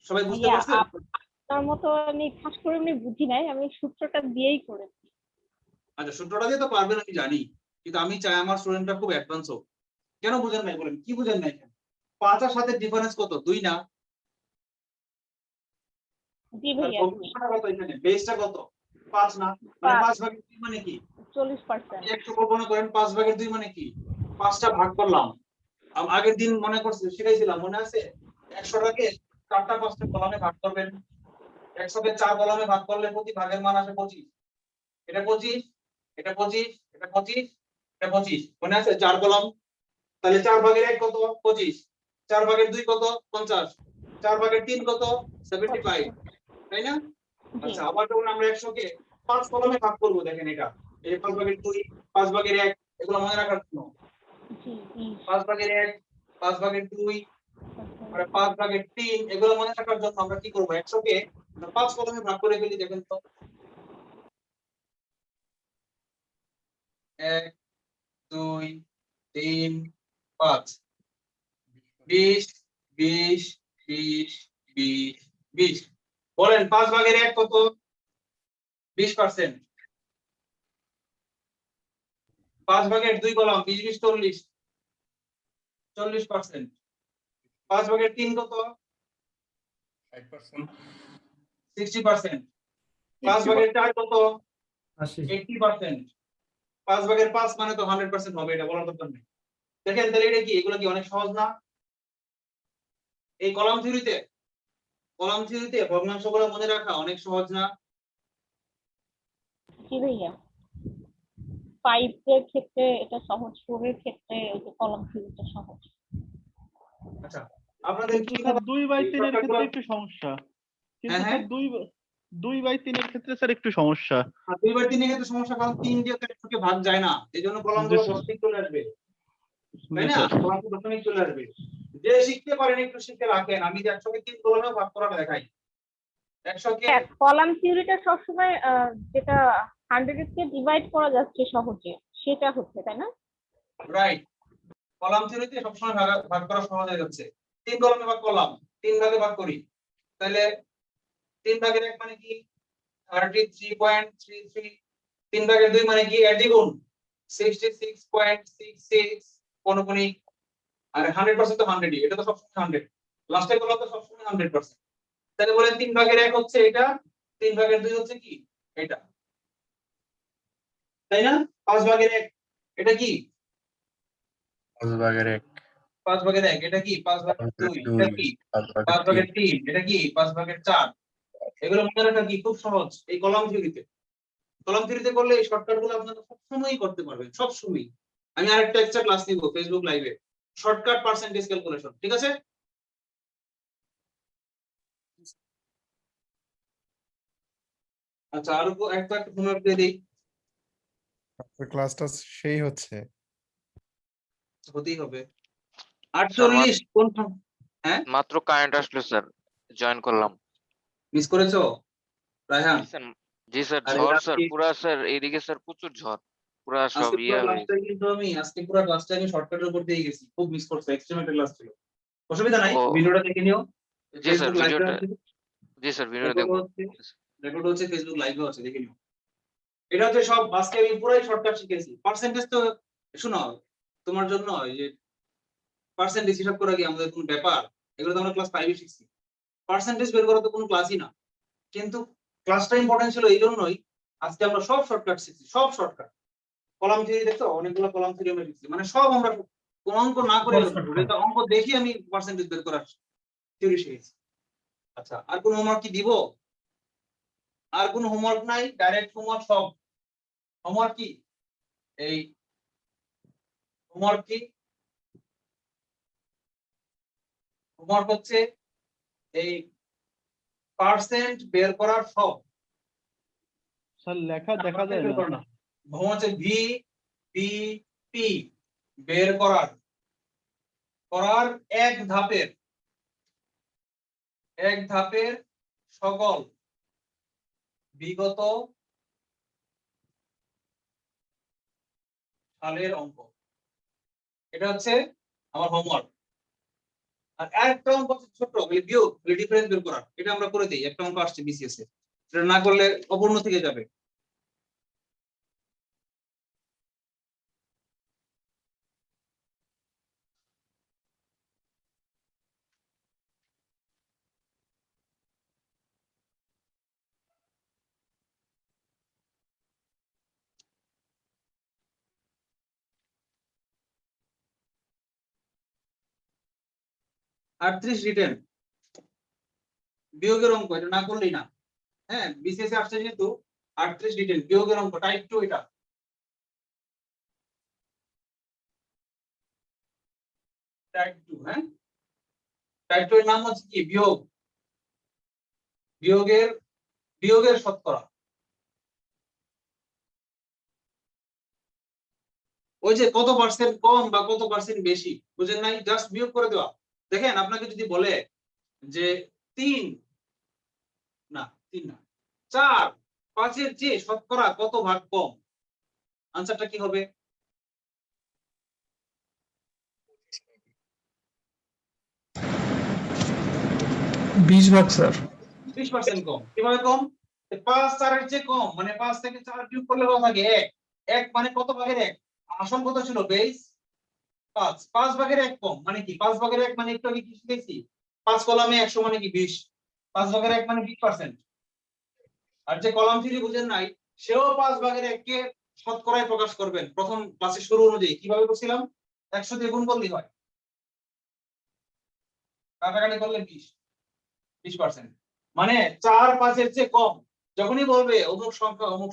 সবাই বুঝতে ভাইয়া, পারছেন? আপনার মতো আমি খাস করে এমনি বুঝি নাই, আমি সূত্রটা দিয়েই করেছি। আচ্ছা, সূত্রটা দিয়ে তো পারবেন আমি জানি, কিন্তু আমি চাই আমার স্টুডেন্টরা খুব অ্যাডভান্স হোক। কেন বুঝেন নাই বলেন, কি বুঝেন নাই? 5 আর 7 এর ডিফারেন্স কত? 2 না? জি ভাইয়া, ভগ্নাংশটা কত এখানে? বেসটা কত? 5 না? মানে 5/2 মানে কি? 40%। একটু কল্পনা করেন 5/2 মানে কি? 5টা ভাগ করলাম, আগের দিন মনে করছি শিখাইছিলাম, মনে আছে? 100টাকে 4টা 5টা কলামে ভাগ করবেন, 100কে 4 কলামে ভাগ করলে প্রতি ভাগের মান আসে 25। এটা 25, এটা 25, এটা 25, এটা 25, মনে আছে? 4 কলাম, তাহলে 4/1 কত? 25, 4/2 কত? 50, 4/3 কত? 75, তাই না? আচ্ছা, আবার যখন আমরা 100কে 5 কলামে ভাগ করব, দেখেন এটা এই 5/2, 5/1 এগুলো মনে রাখার জন্য। 5/1, 5/2, আর 5/3 এগুলো মনে রাখার জন্য আমরা কি করব? 100কে 5 কলামে ভাগ করে ফেলি, দেখেন তো। 1 2 3 5, 20 20 20 20 20, বলেন 5/1 কত? 20%। 5/2 কলাম 20 20 40, 40%। 5 ভাগের 3 কত? 60%, 60%। 5 ভাগের 4 কত? 80 80%। 5 ভাগের 5 মানে তো 100% হবে, এটা বলার দরকার নেই। দেখেন তাহলে এটা কি, এগুলো কি অনেক সহজ না? এই কলাম থিওরিতে ভগ্নাংশগুলো মনে রাখা অনেক সহজ না? জি ভাইয়া 5 এর ক্ষেত্রে এটা সহজ, 4 এর ক্ষেত্রে ওই যে কলাম থিওরিটা সহজ। আচ্ছা, আপনাদের কিন্তু কি স্যার 2/3 এর ক্ষেত্রে শর্টকাটগুলো- একটু সমস্যা, কিন্তু হ্যাঁ, স্যার 2/3 এর ক্ষেত্রে স্যার একটু সমস্যা। 2/3 এর ক্ষেত্রে সমস্যা, কারণ 3 দিয়ে তো 1 কে ভাগ যায় না, এই জন্য কলামগুলো জি, স্যার। দশমিক চলে আসবে, তাই জি, না? স্যার। কলামগুলো দশমিক চলে আসবে। যে শিখতে পারেন একটু শিখে রাখেন, আমি যে 100 কে 3 কলামে ভাগ করাটা দেখাই। 100 কে কলাম থিওরিটা সবসময় যেটা 100 কে ডিভাইড করা যাচ্ছে সহজে সেটা হচ্ছে, তাই না? রাইট, কলাম থিওরিতে সবসময় ভাগ করা সহজ হয়ে যাচ্ছে। 3 কলামে ভাগ করলাম, 3 ভাগে ভাগ করি, তাহলে 3 ভাগের 1 মানে কি? 33.33। 3 ভাগের 2 মানে কি? এর দ্বিগুণ 66.66 কোনগুণিক। আর 100% তো 100ই, এটা তো সবসময় 100, লাস্টে কলাম তো সবসময় 100%। তাহলে বলেন 3 ভাগের 1 হচ্ছে এটা, 3 ভাগের 2 হচ্ছে কি? এটা, তাই না? 5 ভাগের 1 এটা কি? 5 ভাগের 1, 5 ভাগের 1 এটা কি? 5 ভাগের 2 এটা কি? 5 5 ভাগের ভাগের 3, 3 এটা কি? 5 ভাগের 4। এগুলো মনে রাখা কি খুব সহজ এই কলাম থিওরিতে করলে এই শর্টকাট গুলো আপনারা সবসময়ই করতে পারবেন, সবসময়। আমি আরেকটা এক্সট্রা ক্লাস নিব ফেসবুক লাইভে, শর্টকাট পার্সেন্টেজ ক্যালকুলেশন, ঠিক আছে? আচ্ছা, আর একটা হোমওয়ার্ক দিয়ে দেই, ক্লাসটা সেই হচ্ছে। হতেই হবে। 48 কোন হ্যাঁ মাত্র কারেন্ট আসলো স্যার, জয়েন করলাম। মিস করেছো রায়হান? জি স্যার, আরে ঝড় স্যার, আজকে- পুরা স্যার এইদিকে স্যার প্রচুর ঝড়, পুরা সব আজকে পুরো ইয়ে হয়ে ক্লাসটাই কিন্তু আজকে পুরো ক্লাসটা আমি শর্টকাটের উপর দিয়ে গেছি, খুব মিস করছো, এক্সট্রিম একটা ক্লাস ছিল। অসুবিধা নাই, ও। ভিডিওটা দেখে নিও। জি স্যার, ফেসবুক লাইভে ভিডিওটা, আছে, জি স্যার ভিডিওটা রেকর্ড দেখবো। হচ্ছে ফেসবুক লাইভে আছে, দেখে নিও। এটা হচ্ছে সব আজকে আমি পুরাই শর্টকাট শিখেছি। পার্সেন্টেজ তো শোনো, তোমার জন্য এই যে পার্সেন্টেজ হিসাব করা কি আমাদের কোনো ব্যাপার? এগুলো তো আমরা ক্লাস 5 এ শিখছি। পার্সেন্টেজ বের করা তো কোনো ক্লাসই না, কিন্তু ক্লাসটা ইম্পর্টেন্ট ছিল এই জন্যই আজকে আমরা সব শর্টকাট শিখছি, সব শর্টকাট। কলাম থিওরি দেখছো, অনেকগুলো কলাম থিওরি আমরা শিখছি, মানে সব আমরা কোনো অঙ্ক না করে, এটা অঙ্ক দেখি আমি পার্সেন্টেজ বের করার থিওরি শিখেছি। আচ্ছা, আর কোনো হোমওয়ার্ক কি দিব? আর কোনো হোমওয়ার্ক নাই, ডাইরেক্ট হোমওয়ার্ক সব। হোমওয়ার্ক কি? এই হোমওয়ার্ক কি? হোমওয়ার্ক হচ্ছে এই পার্সেন্ট বের করার সব। স্যার লেখা দেখা যায় না। হোমওয়ার্ক হচ্ছে ভি পি পি বের করার এক ধাপের সকল বিগত সালের অঙ্ক। এটা হচ্ছে আমার হোমওয়ার্ক। আর একটা অঙ্ক হচ্ছে ছোট, বিয়োগ ডিফারেন্স বের করার, এটা আমরা করে দিই। একটা অঙ্ক আসছে বিসিএস এ, এটা না করলে অপূর্ণ থেকে যাবে। আটত্রিশ রিটেন বিয়োগের অঙ্ক, এটা না করলেই না। হ্যাঁ, বিসিএস এ আসছে যেহেতু 38 রিটেন বিয়োগের অঙ্ক, টাইপ 2 এটা। টাইপ 2, হ্যাঁ টাইপ 2 এর নাম হচ্ছে কি? বিয়োগের শতকরা। ওই যে কত পার্সেন্ট কম বা কত পার্সেন্ট বেশি, বুঝেন নাই? জাস্ট বিয়োগ করে দেওয়া। দেখেন আপনাকে যদি বলে যে 3 না 4 5-এর চেয়ে শতকরা কত ভাগ কম, আনসারটা কি হবে? 20 ভাগ স্যার। 20% কম। কিভাবে কম? 5 4-এর চেয়ে কম, মানে 5 থেকে 4 বিয়োগ করলে কত থাকে? 1 মানে কত ভাগের 1? আসল কত ছিল? বেস 5 ভাগের 1 কম মানে কি? 5 ভাগের 1 মানে একটু আগে কি শিখেছি? 5 কলামে 100 মানে কি 20। 5 ভাগের 1 মানে 20%। আর যে কলাম থিওরি বুঝেন নাই সেও 5 ভাগের 1 কে শতকরায় প্রকাশ করবেন প্রথম ক্লাসে শুরু অনুযায়ী। কিভাবে করছিলাম? 100 দিয়ে গুণ করলেই হয়, কাটাকাটি করলে 20%। মানে 4-5-এর চেয়ে কম। যখনই বলবে অমুক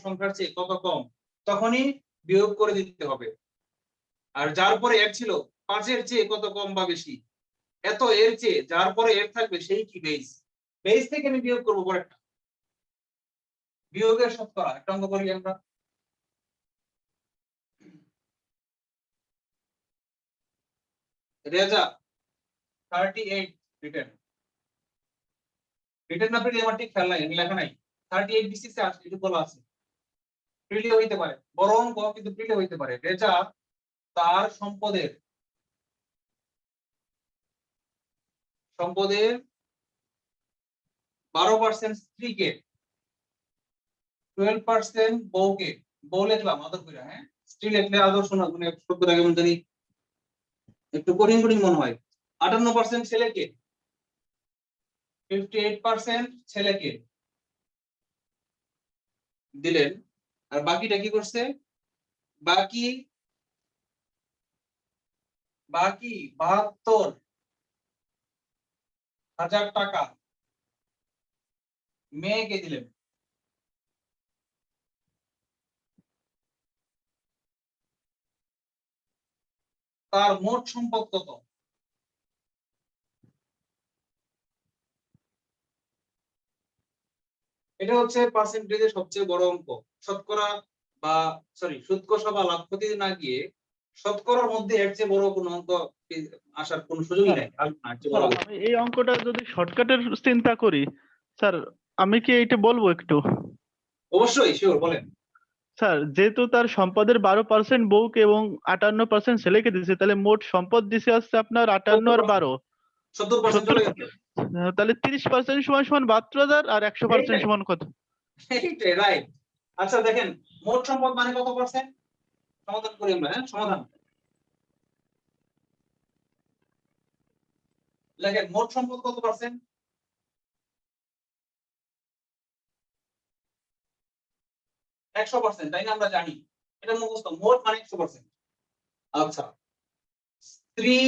সংখ্যার চেয়ে কত কম, তখনই বিয়োগ করে দিতে হবে। আর যার পরে এর ছিল 5-এর চেয়ে কত কম বা বেশি, এত এর চেয়ে যার পরে এর থাকবে সেই কি বেস। বেস থেকে আমি বিয়োগ করবো পরেরটা। বিয়োগের শতকরা একটা অঙ্ক করি আমরা। রেজা 38 রিটেন না পেলে আমার ঠিক খেয়াল নাই, আমি লেখা নাই। 38 বিসিসি আছে, এটা বলা আছে। প্রিলে হইতে পারে, বড় অঙ্ক কিন্তু প্রিলে হইতে পারে। রেজা তার সম্পদের 12% স্ত্রীকে, 12% বউকে, বউ লিখলাম আদর করে, হ্যাঁ স্ত্রী লিখলে আদর শোনা মানে শব্দটা কেমন জানি একটু কঠিন কঠিন মনে হয়। 58% ছেলেকে, 58% ছেলেকে দিলেন। আর বাকিটা কি করছে? বাকি 72,000 টাকা মেয়েকে দিলেন। তার মোট সম্পদ কত? এটা হচ্ছে পার্সেন্টেজের সবচেয়ে বড় অঙ্ক। শতকরা বা সুদ কষা বা লাভ ক্ষতি না গিয়ে শতকরার মধ্যে এর চেয়ে বড় কোনো অঙ্ক আসার কোনো সুযোগই নাই। স্যার, আমি এই অঙ্কটা যদি শর্টকাটের চিন্তা করি, স্যার আমি কি এইটা বলবো একটু? অবশ্যই, শিওর, বলেন। স্যার যেহেতু তার সম্পদের 12% বউকে এবং 58% ছেলেকে দিছে, তাহলে মোট সম্পদ দিছে হচ্ছে আপনার 58 আর 12 70% চলে গেছে। তাহলে 30% সমান সমান 72,000 আর 100% সমান কত? এইটাই রাইট। আচ্ছা দেখেন, মোট সম্পদ মানে কত পার্সেন্ট? সমাধান করি আমরা, হ্যাঁ সমাধান লেখেন। মোট সম্পদ কত পার্সেন্ট? 100%, তাই না? আমরা জানি এটা মুখস্থ, মোট মানে 100%। আচ্ছা, স্ত্রী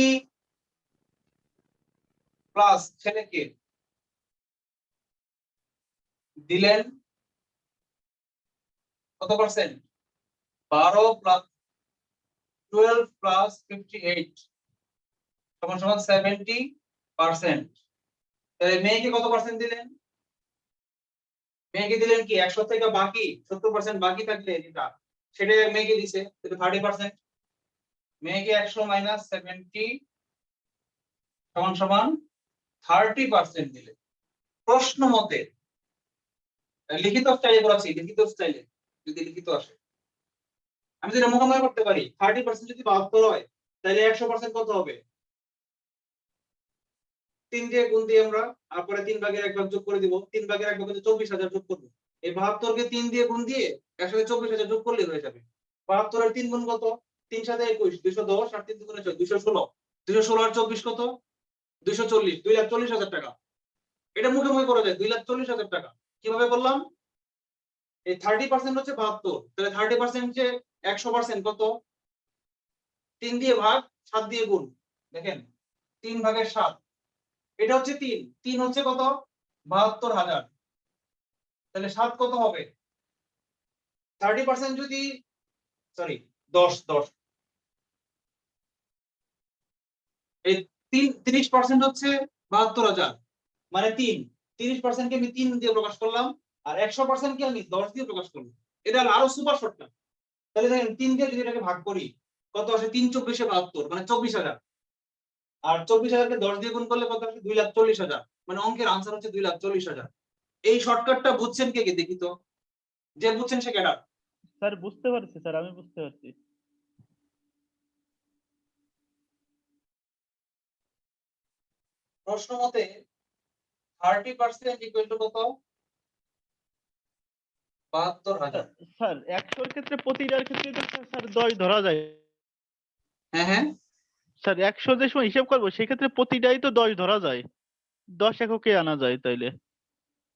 প্লাস ছেলেকে দিলেন কত পার্সেন্ট? 12 প্লাস 12 প্লাস 58 সমান সমান 70%। তাহলে মেয়েকে কত পার্সেন্ট দিলেন? মেয়েকে দিলেন কি 100 থেকে বাকি 70% বাকি থাকলে যেটা সেটা মেয়েকে দিছে, সেটা 30%। মেয়েকে 100 মাইনাস 70 সমান সমান 30% দিলে। প্রশ্ন মতে লিখিত স্টাইলে করাচ্ছি, লিখিত স্টাইলে যদি লিখিত আসে, আমি যেটা মোকাবেলা করতে পারি 30% যদি 72 হয় তাহলে 100% কত হবে? 3 দিয়ে গুণ দিয়ে আমরা, তারপরে 3/1 ভাগ যোগ করে দিব। 3/1 ভাগ 24,000 যোগ করব। এই 72 কে 3 দিয়ে গুণ দিয়ে এর সাথে 24,000 যোগ করলে হয়ে যাবে। 72 এর 3 গুণ কত? 3 7 21, 210 আর 3 গুণে 4, 216। 216 আর 24 কত? 240, 2,40,000 টাকা। এটা মুখে মুখে করা যায়, 2,40,000 টাকা। কিভাবে করলাম? এই 30% হচ্ছে 72, তাহলে 30% যে 100% কত? 3 দিয়ে ভাগ, 7 দিয়ে গুণ। দেখেন 3/7, এটা হচ্ছে 3, 3 হচ্ছে কত? 72,000। তাহলে 7 কত হবে? 30% যদি 10 এই 30% হচ্ছে 72,000 মানে 3। 30% কে আমি 3 দিয়ে প্রকাশ করলাম আর 100% কে আমি 10 দিয়ে প্রকাশ করলাম। এটা আরো সুপার শর্টকাট। তাহলে দেখেন 3 দিয়ে যদি এটাকে ভাগ করি কত আসে? 3 24 72 মানে 24,000। আর 24,000 কে 10 দিয়ে গুণ করলে কত আসে? 2,40,000। মানে অঙ্কের আনসার হচ্ছে 2,40,000। এই শর্টকাটটা বুঝছেন কে কে দেখি তো? যে বুঝছেন সে ক্যাডার। স্যার বুঝতে পারছি, স্যার আমি বুঝতে পারছি। প্রশ্ন মতে 30% ইকুয়াল টু কত? 72,000। স্যার 100 এর ক্ষেত্রে প্রতিটার ক্ষেত্রে তো স্যার 10 ধরা যায়। হ্যাঁ হ্যাঁ, স্যার 100 যে সময় হিসাব করবো সেক্ষেত্রে প্রতিটাই তো 10 ধরা যায়, 10 এককে আনা যায় তাইলে।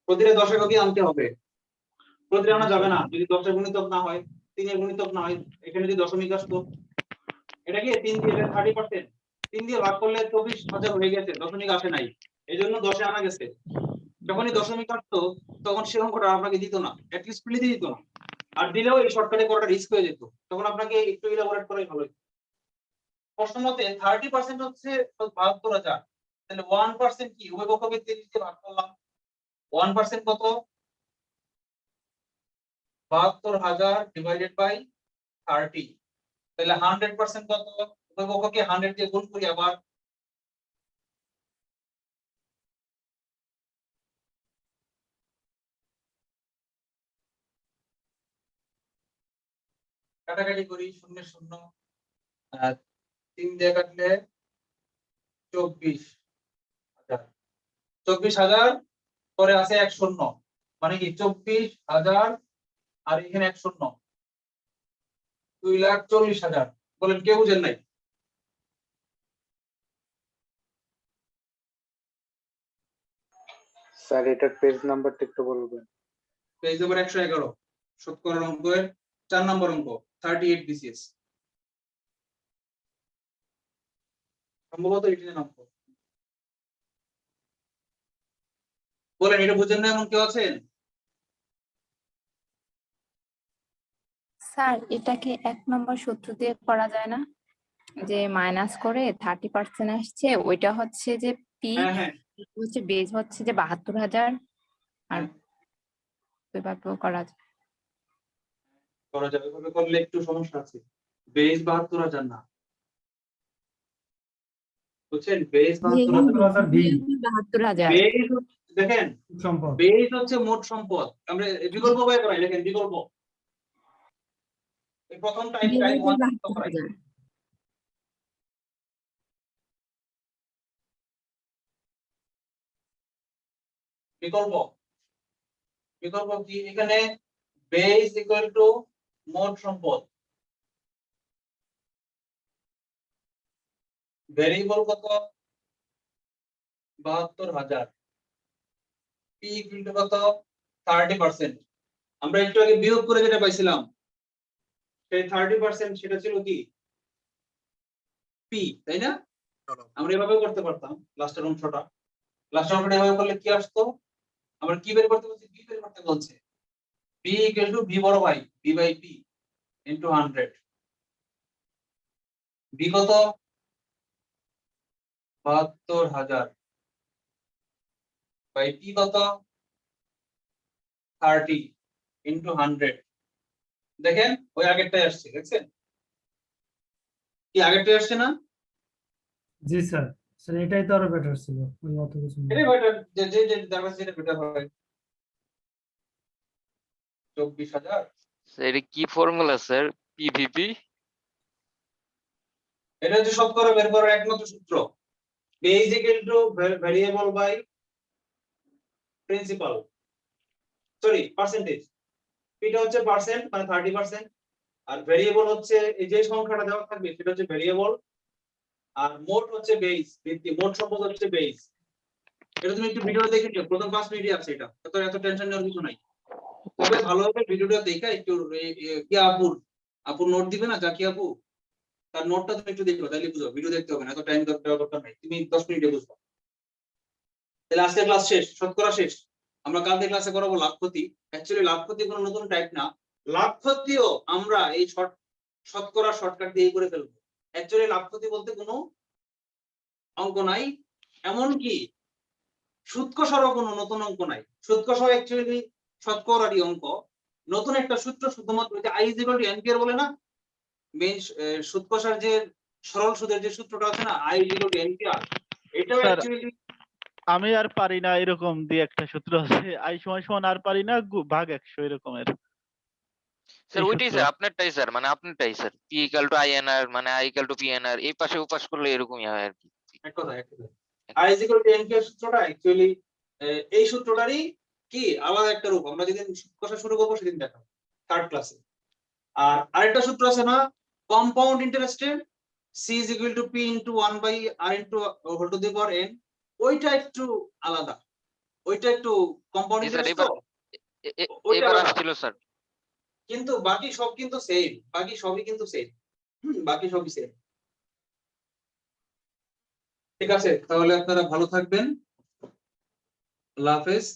প্রতিটা 10 এককই আনতে হবে, প্রতিটা আনা যাবে না যদি 10 এর গুণিতক না হয়, 3 এর গুণিতক না হয়। এখানে যদি দশমিক আসতো, এটা কি 3 দিয়ে 30%, 3 দিয়ে ভাগ করলে 24,000 হয়ে গেছে, দশমিক আসে নাই, এই জন্য 10-এ আনা গেছে। যখনই দশমিক আসতো তখন সে অঙ্কটা আপনাকে দিত না, অ্যাটলিস্ট প্লিজ দিত না, আর দিলেও এই শর্টকাটে করাটা রিস্ক হয়ে যেত, তখন আপনাকে একটু ইলাবোরেট করাই ভালো হতো। প্রশ্ন মতে 30% হচ্ছে 72,000, তাহলে 1% কি? উভয় পক্ষকে 30 দিয়ে ভাগ করলাম, 1% কত? 72,000 ডিভাইডেড বাই 30, তাহলে 100% কত? উভয় পক্ষকে 100 দিয়ে গুণ করি আবার, কাটাকাটি করি, 0 0, 3 দিয়ে কাটলে 24,000, 24,000 পরে আছে 1 শূন্য, মানে কি 24,000 আর এখানে 1 শূন্য, 2,40,000। বলেন কেউ বুঝেন নাই? স্যার এটার পেজ নাম্বারটা একটু বলবেন? পেজ নাম্বার 111, শতকরার অঙ্কের 4 নম্বর অঙ্ক, 38 BCS, সম্ভবত এখানে অঙ্ক। বলেন এটা বুঝেন না এমন কেউ আছেন? স্যার এটাকে 1 নম্বর সূত্র দিয়ে করা যায় না, যে মাইনাস করে 30% আসছে, ওইটা হচ্ছে যে পি হ্যাঁ হ্যাঁ হচ্ছে বেজ হচ্ছে যে 72,000, আর ওইভাবেও করা যায়। করা যাবে, এভাবে করলে একটু সমস্যা আছে। বেস 72,000 না, বুঝছেন? বেস 72,000, ভি 72,000 বেস দেখেন, সম্পদ। বেস হচ্ছে মোট সম্পদ। আমরা বিকল্প উপায় করাই, দেখেন বিকল্প, এই প্রথম টাইপ 1 করাই, বিকল্প, বিকল্প কি? এখানে বেস ইকুয়াল টু মোট সম্পদ, ভেরিয়েবল কত? 72,000, পি ইকুয়াল টু কত? 30%। আমরা একটু আগে বিয়োগ করে যেটা পাইছিলাম, সেই 30% সেটা ছিল কি? পি, তাই না? আমরা এভাবে করতে পারতাম লাস্টের অংশটা, লাস্টের অংশটা এভাবে করলে কি আসতো? আমরা কি বের করতে বলছি? বি বের করতে বলছে, বি ইকুয়াল টু বি বড় ভাই B by P into 100। B কত? 72,000 বাই পি কত? 30 ইনটু 100। দেখেন ওই আগেরটাই আসছে, দেখছেন কি? আগেরটাই আসছে না? জি স্যার, স্যার এটাই তো আরো বেটার ছিল, ওই অত কিছু না। এটাই বেটার, যে যে যে দাঁড়াচ্ছে যেটা বেটার হয়। 24,000, স্যার এটা কি ফর্মুলা স্যার? পিভিপি? এটা হচ্ছে শতকরা বের করার একমাত্র সূত্র, base equal to variable by principal, sorry percentage. পিটা হচ্ছে পার্সেন্ট, মানে 30%, আর ভেরিয়েবল হচ্ছে এই যে সংখ্যাটা দেওয়া থাকবে সেটা হচ্ছে ভেরিয়েবল, আর মোট হচ্ছে বেস, ভিত্তি, মোট সম্পদ হচ্ছে বেস। এটা তুমি একটু ভিডিও দেখে নিও, প্রথম 5 মিনিটই আছে এটা, এত টেনশন নেওয়ার কিছু নাই। তবে ভালোভাবে ভিডিওটা দেখে একটু কি আপুর নোট দিবে না জাকি আপু, তার নোটটা তুমি একটু দেখো, তাইলে বুঝো, ভিডিও দেখতে হবে না, এত টাইম দরকার নাই, তুমি 10 মিনিটে বুঝবা। তাহলে আজকে ক্লাস শেষ, শতকরা শেষ। আমরা কালকে ক্লাসে করাবো লাভ ক্ষতি। অ্যাকচুয়ালি লাভ ক্ষতি কোনো নতুন টাইপ না, লাভ ক্ষতিও আমরা এই শতকরা শর্টকাট দিয়ে করে ফেলবো। অ্যাকচুয়ালি লাভ ক্ষতি বলতে কোনো অঙ্ক নাই, এমনকি সুদ কষারও কোনো নতুন অঙ্ক নাই। সুদ কষা অ্যাকচুয়ালি শতকরারই অঙ্ক, নতুন একটা সূত্র শুধুমাত্র I is equal to NPR বলে না, মেইন সুদ কষার যে সরল সুদের যে সূত্রটা আছে না, I is equal to NPR, এটাও স্যার অ্যাকচুয়ালি আমি আর পারি না এরকম দিয়ে একটা সূত্র আছে, আই সমান সমান আর পারি না ভাগ 100 এরকমের। স্যার এই ওইটাই সূত্র। স্যার, আপনারটাই স্যার, মানে আপনারটাই sir, P equal to INR মানে আই ইকুয়াল টু পিএনআর, এই পাশে ওপাশ করলে এরকমই হয় আর কি। এক কথা I is equal to NPR সূত্রটা অ্যাকচুয়ালি এই সূত্রটারই কি আলাদা একটা রূপ, আমরা যেদিন সুদ কষা শুরু করবো সেদিন দেখাবো থার্ড ক্লাসে। আর আরেকটা সূত্র আছে না, কম্পাউন্ড ইন্টারেস্টের, c is equal to p into 1 by r into whole to the power n, ওইটা একটু আলাদা, ওইটা একটু কম্পাউন্ড জি স্যার, ইন্টারেস্ট, এবার তো ওইটা এবার আলাদা। আসছিল স্যার। কিন্তু বাকি সব কিন্তু সেম, বাকি সবই কিন্তু সেম, বাকি সবই সেম। ঠিক আছে, তাহলে আপনারা ভালো থাকবেন, আল্লাহ হাফেজ।